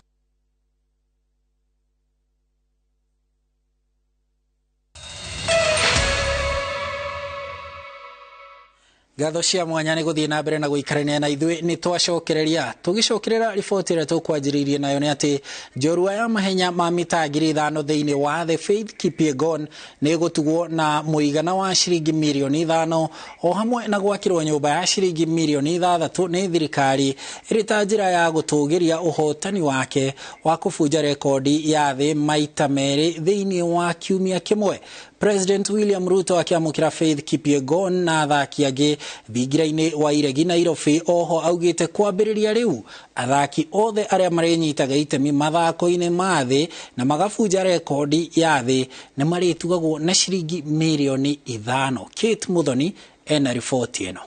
Gatho cia mwanya ni guthie na mbere na guikarania na ithui ni twacokereria tugicokerera riboti ira tukwanjiririe nayo ni ati njorua ya mahenya ma mita 5,000 thiini wa the Faith Kipyegon ni gutugwo na muigana wa shilingi milioni 5 o hamwe na gwakirwo nyumba ya shilingi milioni 6 ni thirikari irita njira ya gutugiria uhotani wake wa kufunja rekodi ya thi maita meri thiini wa kiumia kimwe. President William Ruto akiamukira Faith Kipyegon na athaki angi thingiraini wa iregi Nairobi oho augite kwambiriria riu athaki othe aria marenyitaga itemi mathako-ini ma thi na magafunja rekodi ya thi ni maritugagwo na shilingi milioni 5. Kate Muthoni ena riboti eno.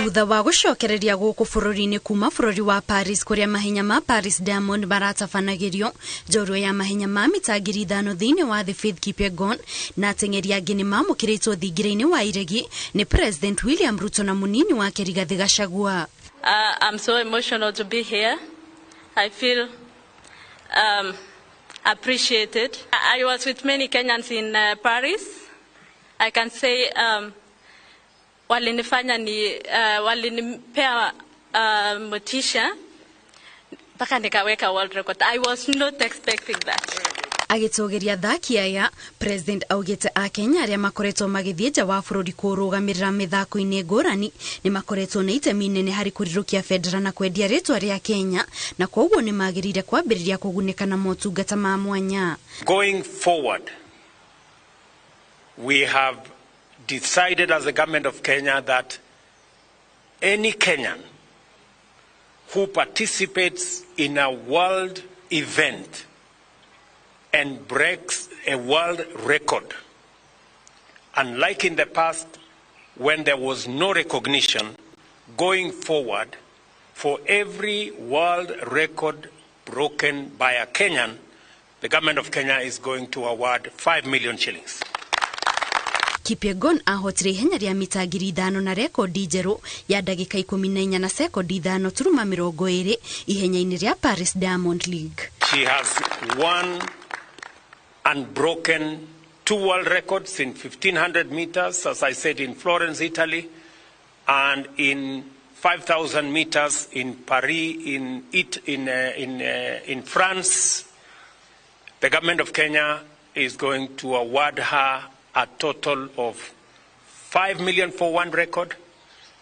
Thutha wa gucokereria guku bururi-ini kuma bururi wa Paris kuria mahenya ma Paris Diamond baratabanagirio njorua ya mahenya ma mita 5,000 thiini wa the Faith Kipyegon na ateng'eri angi ni mamukiritwo thingira-ini wa iregi ni President William Ruto na munini wake Rigathi Gachagua. I'm so emotional to be here. I feel appreciated. I was with many Kenyans in Paris. I can say walinifanya walinipea motisha mpaka nikaweka world record. I was not expecting that. Agitogeria thaki aya President augite a Kenya aria makoretwo magithie nja wa bururi kurugamirira mithako-ini ngurani ni makoretwo na itemi nene hari kurirukia federa na kwendia ritwa ria Kenya na koguo ni magirire kwambiriria kuguneka na motungata ma mwanya. Going forward, we have decided as the government of Kenya that any Kenyan who participates in a world event and breaks a world record, unlike in the past when there was no recognition, going forward, for every world record broken by a Kenyan, the government of Kenya is going to award 5 million shillings. Kipyegon ahotire ihenya ria mita 5,000 na rekodi njeru ya ndagika 14 na sekondi 5.20 ihenya-ini ria Paris Diamond League. She has won unbroken 2 world records in 1,500 meters, as I said, in Florence, Italy, and in 5,000 meters in Paris, in France. The government of Kenya is going to award her a total of 5 million for one record,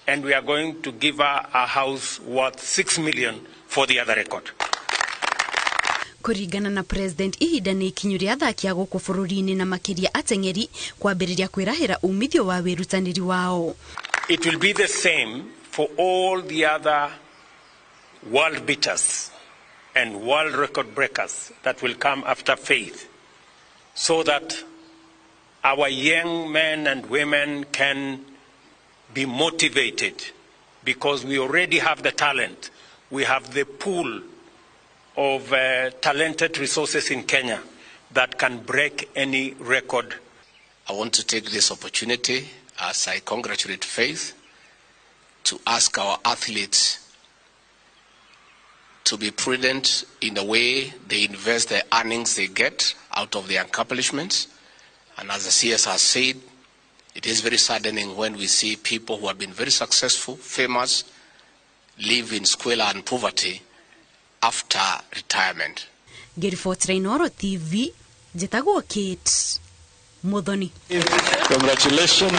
and we are going to give her a house worth 6 million for the other record. Kuringana na President ihinda ni ikinyu ria athaki a guku bururi-ini na makiria ateng'eri kwambiriria kwirahira umithio wa wirutaniri wao. It will be the same for all the other world beaters and world record breakers that will come after Faith, so that our young men and women can be motivated, because we already have the talent. We have the pool of talented resources in Kenya that can break any record. I want to take this opportunity, as I congratulate Faith, to ask our athletes to be prudent in the way they invest the earnings they get out of their accomplishments. And as the CS has said, it is very saddening when we see people who have been very successful, famous, live in squalor and poverty after retirement. Gerifotira Inooro TV, jitagwo Kate Muthoni. Congratulations.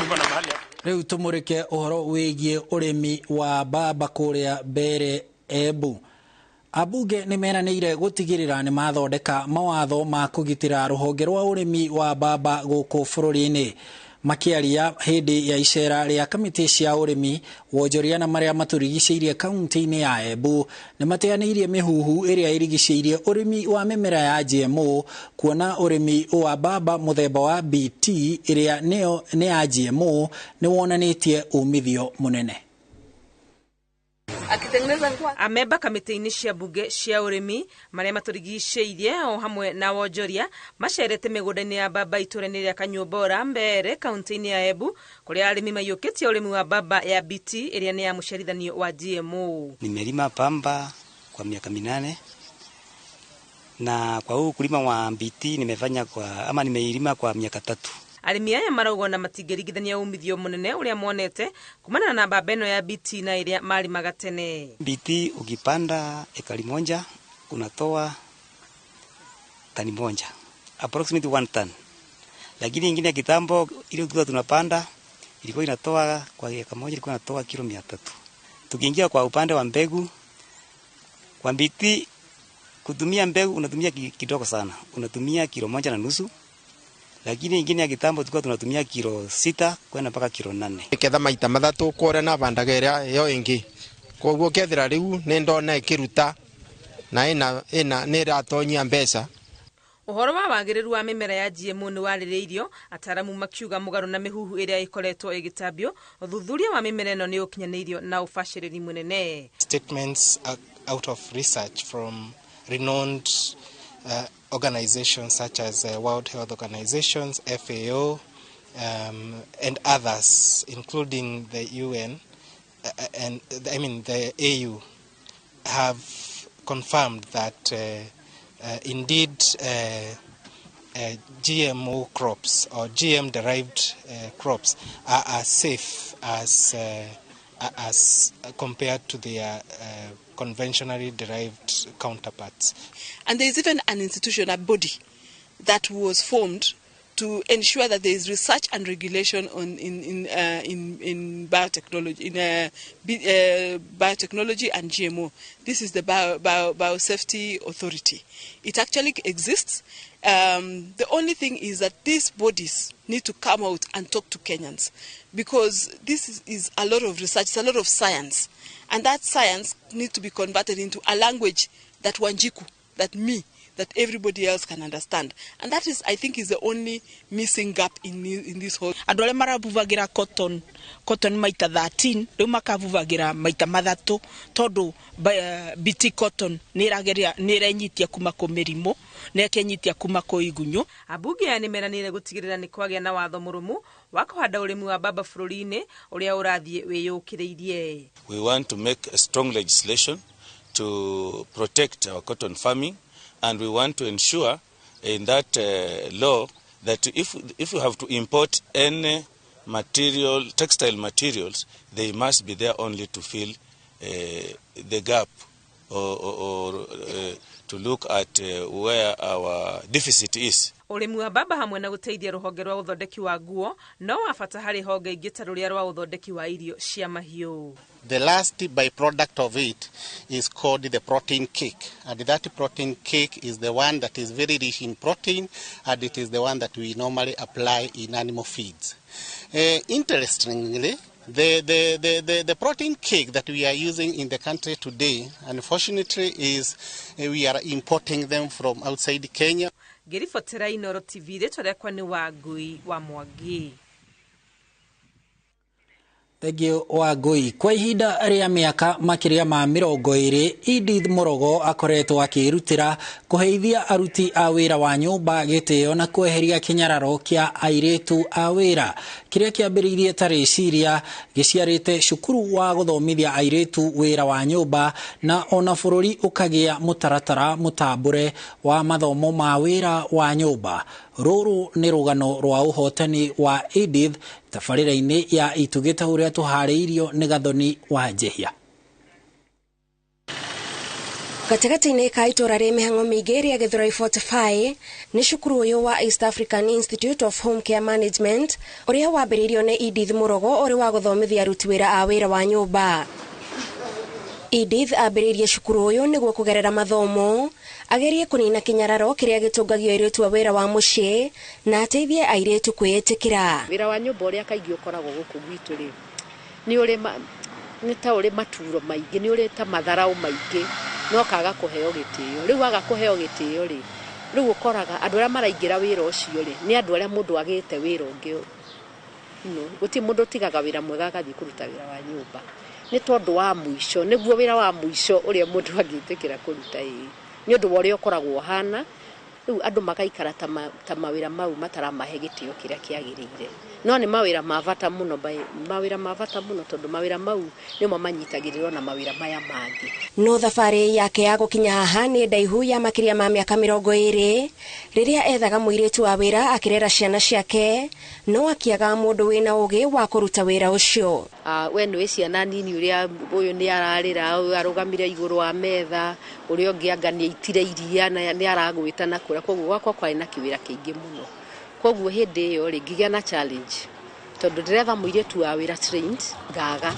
Riu tumurike uhoro wigie urimi wa baba kuria Mbere Embu. Abunge ni meranĩire gutigirira ni mathondeka mawatho ma kugitira ruhonge rwa urimi wa baba guku bururi-ini. Makiaria hindi ya icera ria kamiti cia urimi wonjoria na maria maturigicĩirie kaunti-ini ya Embu ni mateanĩirie mihuhu iria irigicĩirie urimi wa mimera ya GMO, kuona urimi wa baba muthemba wa BT iria ni ya GMO ni wonanĩtie umithio munene. Amemba kamiti-ini cia bunge cia urimi maria maturigicĩirie o hamwe na wonjoria macerete migunda-ini ya baba itura-ini ria Kanyumbora Mbere kaunti-ini ya Embu kuria arimi mayukitie urimi wa baba ya BT iria ni ya muciarithanio wa GMO. Nimelima pamba kwa miaka 8 na kwa huu kulima wa BT nimeilima kwa miaka 3. arimi aya marauga na matingĩringithania umithio munene uria monete kumana na mbamba ĩno ya BT na iria malimaga tene. BT ukipanda ekari moja unatoa tani moja, approximately 1 ton. Lakini ingine ya kitambo ile tunapanda ilikuwa inatoa kwa eka moja ilikuwa inatoa kilo 300. Tukiingia kwa upande wa mbegu, kwa BT kutumia mbegu unatumia kidogo sana. Unatumia kilo 1.5. Lakini ingine ya kitambo tulikuwa tunatumia kilo 6 kwenda mpaka kilo 8. Ketha maita mathatu kore na bandageria yo ingi. Koguo kethira riu ni ndona ikiruta na ina ni ratonyia mbeca. Uhoro wa wagiriru wa mimera ya GMO ni waririirio, ataramu makiuga mugaru na mihuhu iria ikoretwo igitambio, uthuthuria wa mimera ino ni ukinyaniirio na ufashiriri munene. Statements out of research from renowned organizations such as World Health Organizations, FAO, and others, including the UN and the AU, have confirmed that indeed GMO crops or GM-derived crops are as safe as compared to their conventionally derived counterparts. And there is even an institution, a body, that was formed to ensure that there is research and regulation on in biotechnology, biotechnology and GMO. This is the Biosafety Authority. It actually exists. The only thing is that these bodies need to come out and talk to Kenyans, because this is a lot of research, it's a lot of science, and that science needs to be converted into a language that Wanjiku, that me, that everybody else can understand. And that is, I think, is the only missing gap in this whole. Andole maravuvagira cotton maita 13, riu makavuvagira maita mathatu tondu BT cotton nirenyitia kuma ku mirimo nekenyitia kuma ku igunyu. Abunge ya nimeranire gutigirira ni kwagĩa na watho murumu wa kuhanda urimi wa baba bururi-ini uria urathie wiyukiriirie. We want to make a strong legislation to protect our cotton farming, and we want to ensure in that law that if you have to import any material, textile materials, they must be there only to fill the gap or to look at where our deficit is. Urimi wa baba hamwe na guteithia ruhonge rwa uthondeki wa nguo no wabata hari honge ingĩ ta ruria rwa uthondeki wa irio cia mahiũ. The last byproduct of it is called the protein cake, and that protein cake is the one that is very rich in protein, and it is the one that we normally apply in animal feeds. Interestingly, the protein cake that we are using in the country today, unfortunately, is we are importing them from outside Kenya. Ngiribotera Inooro TV rĩtwa ni Wangui wa Mwangi. Thegio Wangui. Kwa ihinda rĩa mĩaka makĩria ma 20, Edith Mũrogo akoretwo akĩrutĩra kũheithia aruti a wĩra wa nyũmba gĩtĩo na kweheria kĩnyararo kĩa airĩtu a wĩra kĩrĩa kĩambĩrĩirie tarĩ ciria gĩciarĩte cukuru wa gũthomithia airĩtu wĩra wa nyũmba na ona bũrũri ũkagĩa mũtaratara mũtambũre wa mathomo ma wĩra wa nyũmba. Rũrũ nĩ rũgano rwa ũhotani wa Edith tabarĩra-inĩ ya itugĩta ũrĩa tũharĩirio nĩ Gathoni wa Njehia. Gatagati-inĩ ka itũra rĩ mĩhang'o mĩingĩ rĩa Gĩthũrai 45 nĩ cukuru ũyũ wa East African Institute of Home Care Management ũrĩa wambĩrĩirio nĩ Edith Mũrogo ũrĩ wa gũthomithia aruti wĩra a wĩra wa nyũmba. Edith ambĩrĩirie cukuru ũyũ nĩguo kũgerera mathomo agerie kũnina kĩnyararo kĩrĩa gĩtũngagio airĩtu a wĩra wa mũciĩ na ateithie airĩtu kwĩĩtĩkĩra. Wĩra wa nyũmba ũrĩa kaingĩ ũkoragwo gũkũ gwitũ rĩ nĩ ta ũrĩ maturo maingĩ, nĩ ũrĩ ta matharaũ maingĩ, no kaga kũheo gĩtĩo. Rĩu aga kũheo gĩtĩo rĩ, rĩu ũkoraga andũ arĩa maraingĩra wĩra ũcio rĩ nĩ andũ arĩa mũndũ agĩte wĩra ũngĩ. Gũtirĩ mũndũ ũtigaga wĩra mwega agathiĩ kũruta wĩra wa nyũmba. Nĩ tondũ wa mũico, nĩguo wĩra wa mũico ũrĩa mũndũ angĩtĩkĩra kũruta nĩ ũndũ wa ũrĩa ũkoragwo hana riu andu magaikara ta mawira mau mataramahe gitio kiria kiagirire no ni mawira mavata muno tondu mawira mau nimo manyitagirirwo na mawira maya mangi. No thabari yake ya gukinya haha ni ndaihu ya makiria ma miaka 20 riria ethaga muiritu wa wira akirera ciana ciake no akiaga mundu wina ugi wa kuruta wira ucio. We nĩ ciana nini uria uyu ni ararira arugamire iguru wa metha uria ungi anga ni itire iria ni aragwita na kura koguo gwakwa kwari na kiwira kiingi muno koguo hindi iyo ri ngigia na challenge tondu ndiretha muiritu wa wira trained ngaga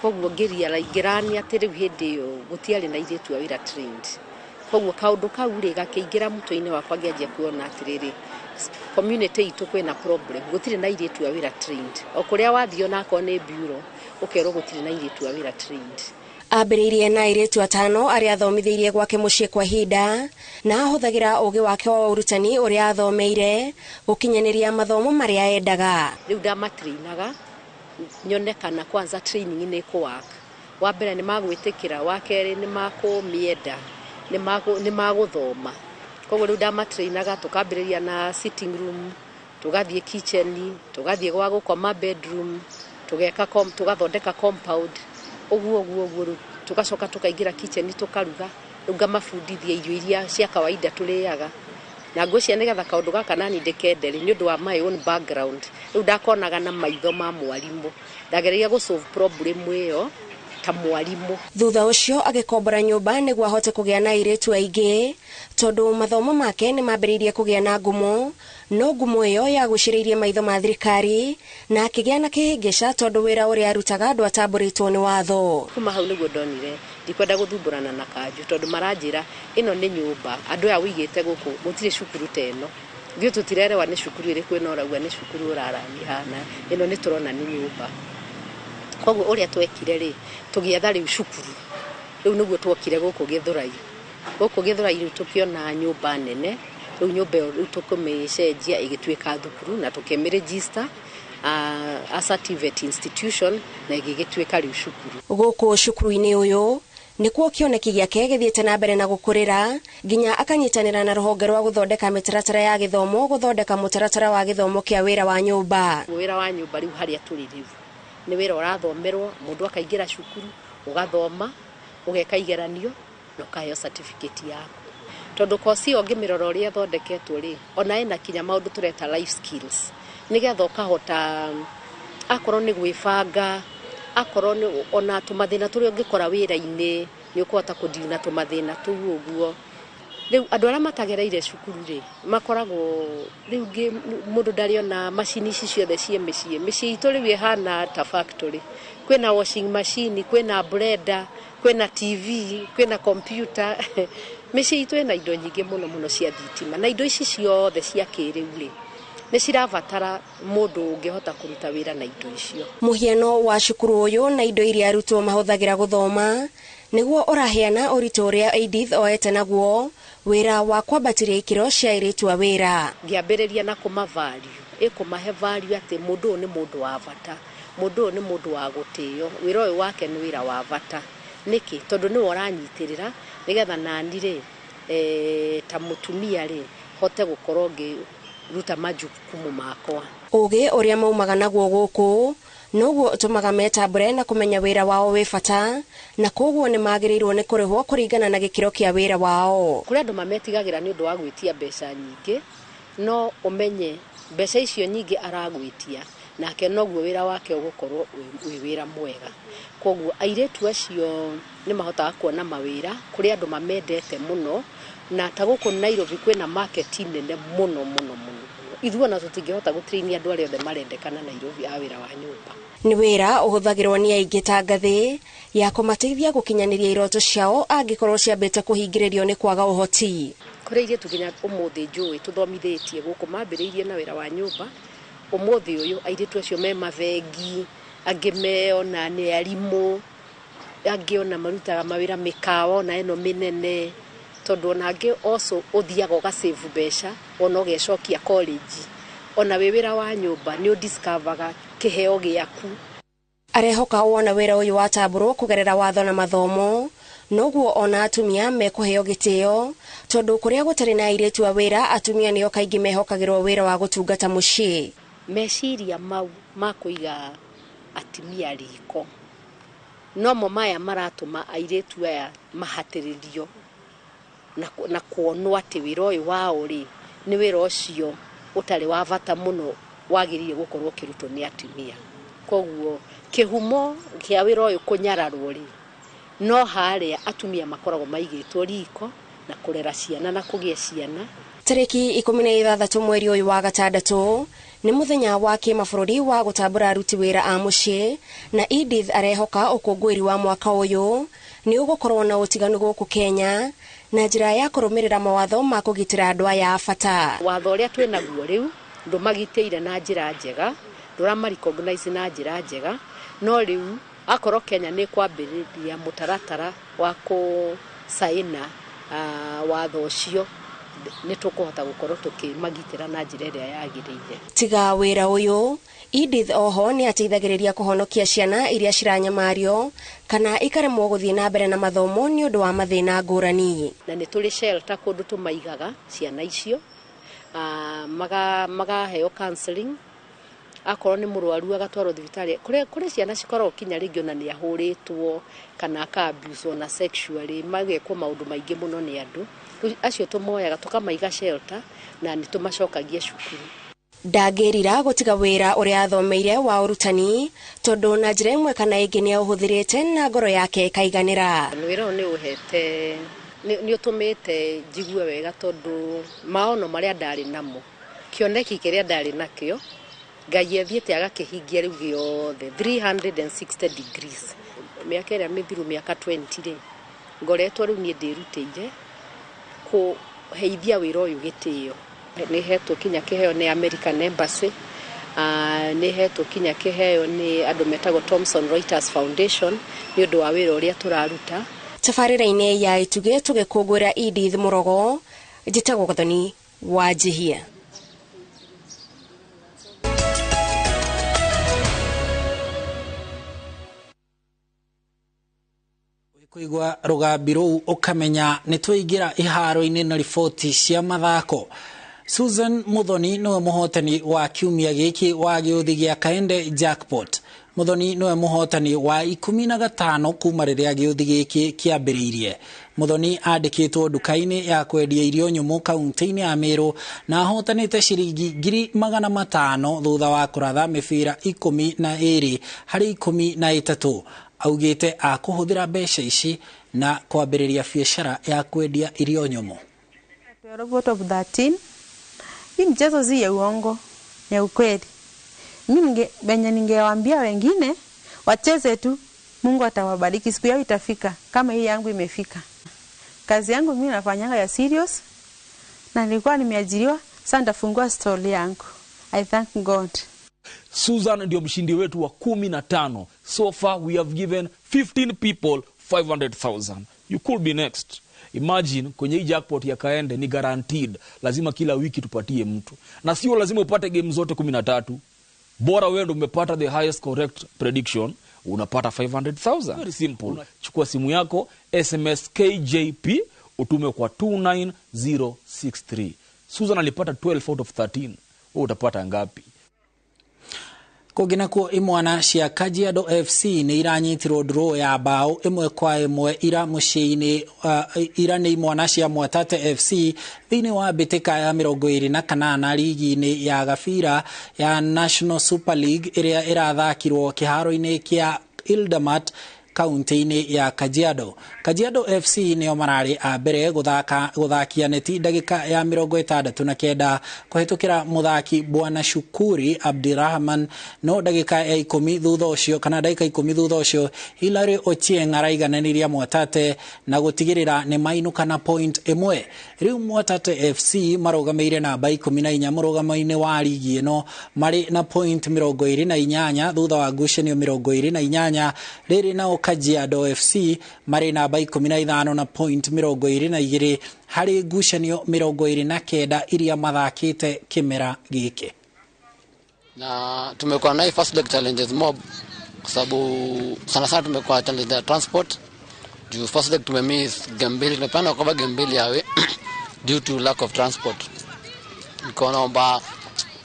koguo ngiria ingirani ati riu hindi iyo gutiari na iritu wa wira trained koguo kaundu kau ri gakiingira mutoini wakwa ngianjia kuona atiriri community itu kwina problem gutire na iritu wa wira trained okuria wathio nako ni bureau ukero gutire na iritu wa wira trained. Ambĩrĩirie na airĩtu atano arĩa athomithĩirie gwake mũciĩ kwa ihinda na ahũthagĩra ũgĩ wake wa ũrutani ũrĩa athomeire gũkinyanĩria mathomo marĩa endaga. Rĩu ndamatrainaga nyone kana kwanza training nĩ kũwaka. Wa mbere nĩ magwĩtĩkĩra, wa kerĩ nĩ makũmienda, nĩ magũthoma. Koguo rĩu ndamatrainaga tũkambĩrĩria na sitting room, tũgathiĩ kitchen, tũgathiĩ gwa gũkoma bedroom, tũgathondeka compound. Uguo tugacoka tukaingira kitchen tukaruga ruga mafundithia irio iria cia kawaida turiaga na ngwĩcia nigetha kaundu gaka nani ndikendere ni undu wa my own background riu ndakonaga na maitho ma mwarimu ndagereria gu solve problem iyo ta mwarimu. Thutha ucio agikombora nyumba niguo ahote kugia na airĩtu aingĩ tondu mathomo make ni mambĩrĩirie kugia na ngumo no ngumo iyo yagucĩrĩirie maitho ma thirikari na akĩgĩa na kĩhĩngĩca tondu wĩra ũrĩa arutaga ndũ atambũrĩtwo nĩ watho. Kuma hau nĩguo ndonire ndikwenda gũthumburana na kanjũ tondu maranjĩra ĩno nĩ nyũmba andũ aya wĩigĩte gũkũ gũtirĩ cukuru ta ĩno ithuĩ tũtirerewa nĩ cukuru ĩrĩkũ ĩno ũrauga nĩ cukuru ũrarania hana ĩno nĩ tũrona nĩ nyũmba. Koguo ũrĩa twekire rĩ tũgĩetha rĩu cukuru rĩu nĩguo twokire gũkũ Gĩthũrai rĩu tũkĩona nyũmba nene rĩu nyũmba rĩu tũkũmĩcenjia ĩgĩtuĩka thukuru na tũkĩmĩregister a certificate institution na ĩgĩtuĩka rĩu cukuru. Gũkũ cukuru-inĩ ũyũ nĩkuo kĩoneki gĩake gĩthiĩte na mbere na gũkũrĩra nginya akanyitanĩra na rũhonge rwa gũthondeka mĩtaratara ya gĩthomo gũthondeka mũtaratara wa gĩthomo kĩa wĩra wa nyũmba. Wĩra wa nyũmba rĩu harĩa tũrĩ rĩu nĩ wĩra ũrathomerwo mũndũ akaingĩra cukuru ũgathoma ũgeka igeranio na ũkaheo certificate yaku tondu kosi ũngĩmĩrora ũrĩa thondeketwo rĩ ona ĩna kinya maũndũ tũreta life skills nigetha ũkahota akorwo nĩ gwĩbanga akorwo nĩ ona tũmathĩna tũrĩa ũngĩkora wĩra-inĩ nĩ ũkũhota kũdeal na tũmathĩna tũu ũguo. Rĩu andũ arĩa matagereire cukuru rĩ makoragwo rĩu mũndũ ndariona macini ici ciothe ciĩ mĩciĩ itũ rĩu ihana ta factory. Kwĩna washing machine, kwĩna blender, kwĩna TV, kwĩna computer mĩciĩ itũ ĩna indo nyingĩ mũno cia thitima na indo ici ciothe cia kĩrĩu rĩ nĩ cirabatara mũndũ ũngĩhota kũruta wĩra na indo icio. Mũhiano wa cukuru ũyũ na indo iria arutwo mahũthagĩra gũthoma nĩguo ũraheana ũritũ ũrĩa Edith oete naguo wĩra wa kwambatĩria ikĩro cia airĩtu a wĩra. Ngĩambĩrĩria na kũmahe value atĩ mũndũ ũyũ nĩ mũndũ wa bata, mũndũ ũyũ nĩ mũndũ wa gũtĩo, wĩra ũyũ wake nĩ wĩra wa bata. Nĩkĩ tondu nĩ ũranyitĩrĩra nigetha nani rĩ ta mũtumia rĩ hote gũkorwo ngĩruta majukumu makwa. Ũgĩ ũrĩa maumaga naguo gũkũ noguo ũtũmaga metambũre na kũmenya wĩra wao wĩ bata na koguo nĩ magĩrĩirwo nĩ kũrĩhwo kũringana na gĩkĩro kĩa wĩra wao. Kũrĩ andũ mametigagĩra nĩ ũndũ wa gwĩtia mbeca nyingĩ no ũmenye mbeca icio nyingĩ aragwĩtia nake noguo wĩra wake ũgũkorwo wĩ wĩra mwega. Koguo airĩtu acio nĩ mahotaga kuona mawĩra kũrĩ andũ mamendete mũno na ta gũkũ Nairobi kwĩna market nene mũno. Ithuĩ ona tũtingĩhota gũtrainia andũ arĩa othe marendekana Nairobi a wĩra wa nyũmba. Nĩ wĩra ũhũthagĩrwo nĩ aingĩ ta ngathĩ ya kũmateithia gũkinyanĩria iroto ciao angĩkorwo ciambĩte kũhingĩrĩrio nĩ kwaga ũhoti. Kũrĩ airĩtu nginya ũmũthĩ njũĩ tũthomithĩtie gũkũ mambĩrĩirie na wĩra wa nyũmba ũmũthĩ ũyũ airĩtu acio me mabengi angĩ meona nĩ arimũ angĩ ona marutaga mawĩra mĩkawa ona ĩno mĩnene tondu ona angĩ also ũthiaga ũgasave mbeca ona ũgecokia college ona wĩ wĩra wa nyũmba nĩ ũdiscoverga kĩheo gĩaku. arehoka wona wira uyu watabũrwo kugerera watho na mathomo noguo ona atumia mekuheo gitio tondu kuria gutari na airitu a wira atumia nio kaingi mehokagirwo wira wa gutungata mucii. Meciria mau makuiga atumia riko nomo maya maratuma airitu aya mahatiririo na kuonwo ati wira uyu wao ri ni wira ucio utari wa bata muno wagiririe gukorwo kirutwo ni atumia. Koguo kihumo kia wira uyu kunyararwo ri no haria atumia makoragwo maigitwo riko na kurera ciana na kugia ciana. Tariki 16 mweri uyu wa gatandatu ni muthenya wa kimabũrũri wa gutambũra aruti wira a mucii na Edith arehoka ukungwiri wa mwaka uyu ni ugukorwo na utiganu guku Kenya na njira ya kurumirira mawatho ma kugitira andu aya bata. Watho uria twinaguo riu ndumagitire na njira njega nduramari recognize na njira njega no riu akorwo Kenya ni kwambiriria mutaratara wa kusaina watho ucio ni tukuhota gukorwo tukimagitira na njira iria yagiriire. Tiga wira uyu Edith oho ni ateithagiriria kuhonokia ciana iria ciranyamario kana ikaremwo guthii na mbere na mathomo ni undu wa mathina ngurani. Na ni tuli shelter kundu tumaigaga ciana icio magaheo counseling akorwo ni murwaru agatwarwo thibitari kuri ciana cikorwo kinya ringi ona ni ahuritwo kana abuse na sexually magekwo maundu maingi muno ni andu acio tumoyaga tukamaiga shelter na ni tumacokagia cukuru. Ndangirira gutiga wira uria athomeire wa urutani tondu na njira imwe kana ingi ni ahuthirite na ngoro yake kaiganira. Wira ni uhete ni utumite jigue wega tondu maono maria ndari namo kioneki kiria ndari nakio Ngai ethiete agakihingia riu giothe 360 degrees. Miaka iria mithiru miaka 20 ri ngoretwo riu ni ndirutire kuheithia wira uyu gitio. Ni hetwo kinya kiheo ni American Embassy, ni hetwo kinya kiheo ni andu metagwo Thomson Reuters Foundation ni undu wa wira uria turaruta. Tabarira-ini ya ituge tugikungwira Edith Murogo njitagwo Gathoni wa Jihia. Kuigwa rugambi ruu ukamenya ni twigira iharo-ini na riboti cia mathako. Susan Muthoni niwe muhotani wa kiumia giki wa giuthi gia Kaende Jackpot. Muthoni niwe muhotani wa 15 kuma riria giuthi giki kiambiriirie. Muthoni andikitwo nduka-ini ya kwendia irio nyumu kaunti-ini ya Meru na ahotanite ciringi 500,000 thutha wa kuratha mibira 12 hari 13. Augite akuhuthira mbeca ici na kwambiriria biashara ya kwendia irio nyumu. Out of 13 hii mchezo si ya uongo, ya ukweli. Mimi ningewaambia wengine wacheze tu, Mungu atawabariki, siku yao itafika kama hii yangu imefika. Kazi yangu mimi nafanyanga ya serious na nilikuwa nimeajiriwa, sasa nitafungua stall yangu. I thank God. Susan ndio mshindi wetu wa 15. So far we have given 15 people 500,000. You could be next. Imagine kwenye hii jackpot ya Kaende ni guaranteed. Lazima kila wiki tupatie mtu. Na sio lazima upate game zote 13. Bora wewe ndio umepata the highest correct prediction, unapata 500,000. Very simple. Chukua simu yako, SMS KJP, utume kwa 29063. Susan alipata 12 out of 13. Wewe utapata ngapi? Kugina imwana cia Kajiado FC ni iranyitirwo draw ya bao imwe kwa imwe ira muciini ira ni imwana cia Mwatate FC thini wa bitika ya 28 ligi-ini ya gabira ya National Super League iria irathakirwo kiharo-ini kia Ildamat kaunti-ini ya Kajiado. Kajiado FC nio marari a mbere guthakia neti ndagika ya 69 kuhitukira muthaki Bwana Shukuri Abdirahman no ndagika ya 10 thutha ucio kana ndagika 10 thutha ucio Hilary Ochieng araigananiria Mwatate na gutigirira ni mainuka na point imwe. Riu Mwatate FC marugameire namba 14 murugamo-ini wa ligi ino mari na point 28 thutha wa ngucanio 28 riri na Kajiado FC mari namba 15 na point 22 hari ngucanio 29 iria mathakite kimera giki. Na tumekuwa na first leg challenges mob kwa sababu sana sana tumekuwa challenge ya transport. Juu first leg tumemiss game mbili, tumepanda kwa game mbili yawe due to lack of transport. Nikaomba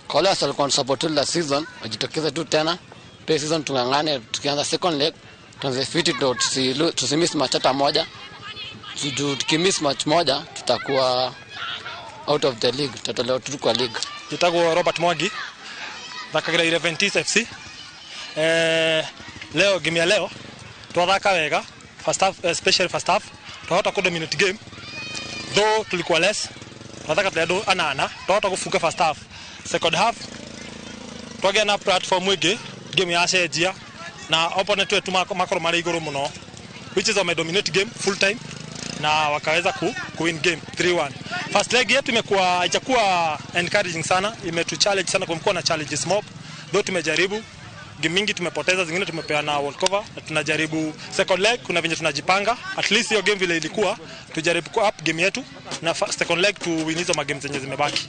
kwa wale walikuwa support la season wajitokeze tu tena. Play season tungangane, tukianza second leg tuanze fit to tusimiss match hata moja. Tukimiss match moja tutakuwa out of the league, tutatolewa tu kwa league. Nitago Robert Mwangi thakagira 11 FC. Leo game ya leo twathaka wega first half, especially first half twahota ku dominate game, though tulikuwa less. Twathaka tendo anana twahota kufunga first half. Second half twagea na platform wege game ya cenjia na opponent wetu makoro mari iguru muno, which is a dominate game full time na wakaweza ku win game 3-1. First leg yetu imekuwa haijakuwa encouraging sana, imetu challenge sana, kumekuwa na challenges mob. Though tumejaribu game mingi tumepoteza, zingine tumepeana wall cover, na tunajaribu second leg kuna venye tunajipanga at least hiyo game vile ilikuwa tujaribu ku up game yetu na second leg to win hizo magame zenye zimebaki.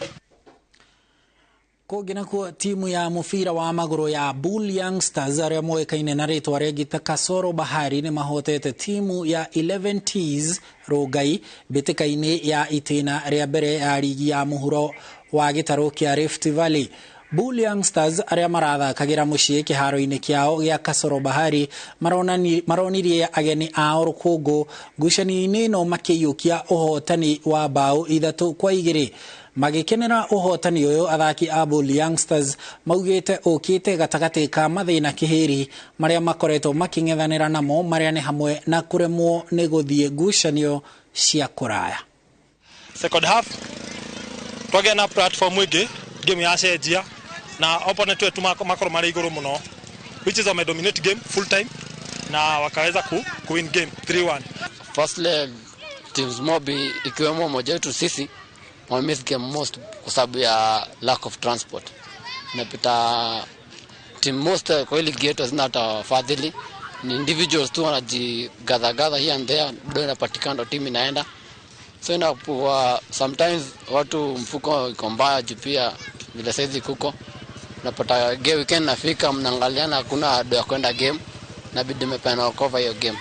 Kogina kwa timu ya mufira wa maguru ya Bull Youngsters aria moekaine na ritwa regita Kasoro Bahari ni mahotete timu ya 11Ts Rogai betekaine ya itina ria bere ya ligi ya muhuro wa gitaro kia Rift Valley. Bull Youngsters aria maratha kagira mushie kiharo-ini kiao ya Kasoro Bahari maronirie ageni ao rukungu ngucanio-ini no makiyukia uhotani wa bao 3-2 magikenera uhotani uyu. Athaki a Bull Youngsters maugite ukite gatagati ka mathina kihiri maria makoretwo making'ethanira namo maria ni hamwe na kuremwo ni guthie ngucanio cia kuraya. Second half twagea na platform wege game ya cenjia na opponent wetu makoro mari iguru muno, which is a dominate game full time na wakaweza ku win game 3-1. First leg teams mobi ikiwemo moja wetu sisi miss game most kwa sababu ya lack of transport. Napita team most kwa ile geto zina hata fadhili, ni individuals tu wanajigather here and there, ndio inapatikana team inaenda. So inakuwa sometimes watu mfuko iko mbaya pia vile saizi kuko napata game weekend nafika mnaangaliana hakuna ado ya kwenda game na bidii mepana cover hiyo game.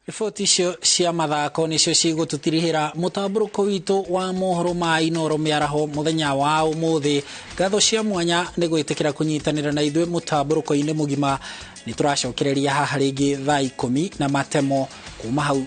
Riboti icio cia mathako nicio cigututirihira mutamburuko witu wa mohoro ma Inooro miaraho muthenya wa umuthi. Ngatho cia mwanya ni gwitikira kunyitanira na ithwe mutamburuko-ini mugima. Ni turacokereria haha ringi thaa 10 na matemo kuma hau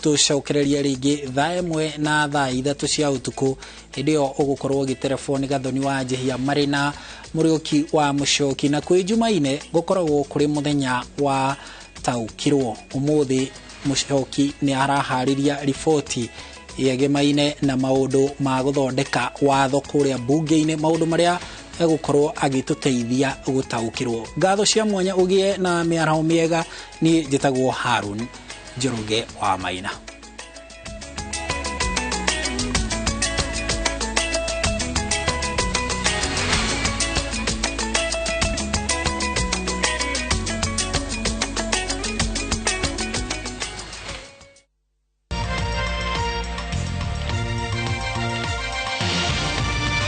tucokereria ringi thaa 1 na thaa 3 cia utuku. Hindio ugukorwo gitelefoni gathoni wa njihia marina murioki wa mucoki na kwi jumaine gukoragwo kuri muthenya wa taukirwo. Umuthi mucoki ni arahariria riboti yegemaine na maundu ma guthondeka watho kuria bunge-ini, maundu maria egukorwo agituteithia gutaukirwo. Ngatho cia mwanya ugie na miaraho miega. Ni njitagwo Harun Njoroge wa Maina.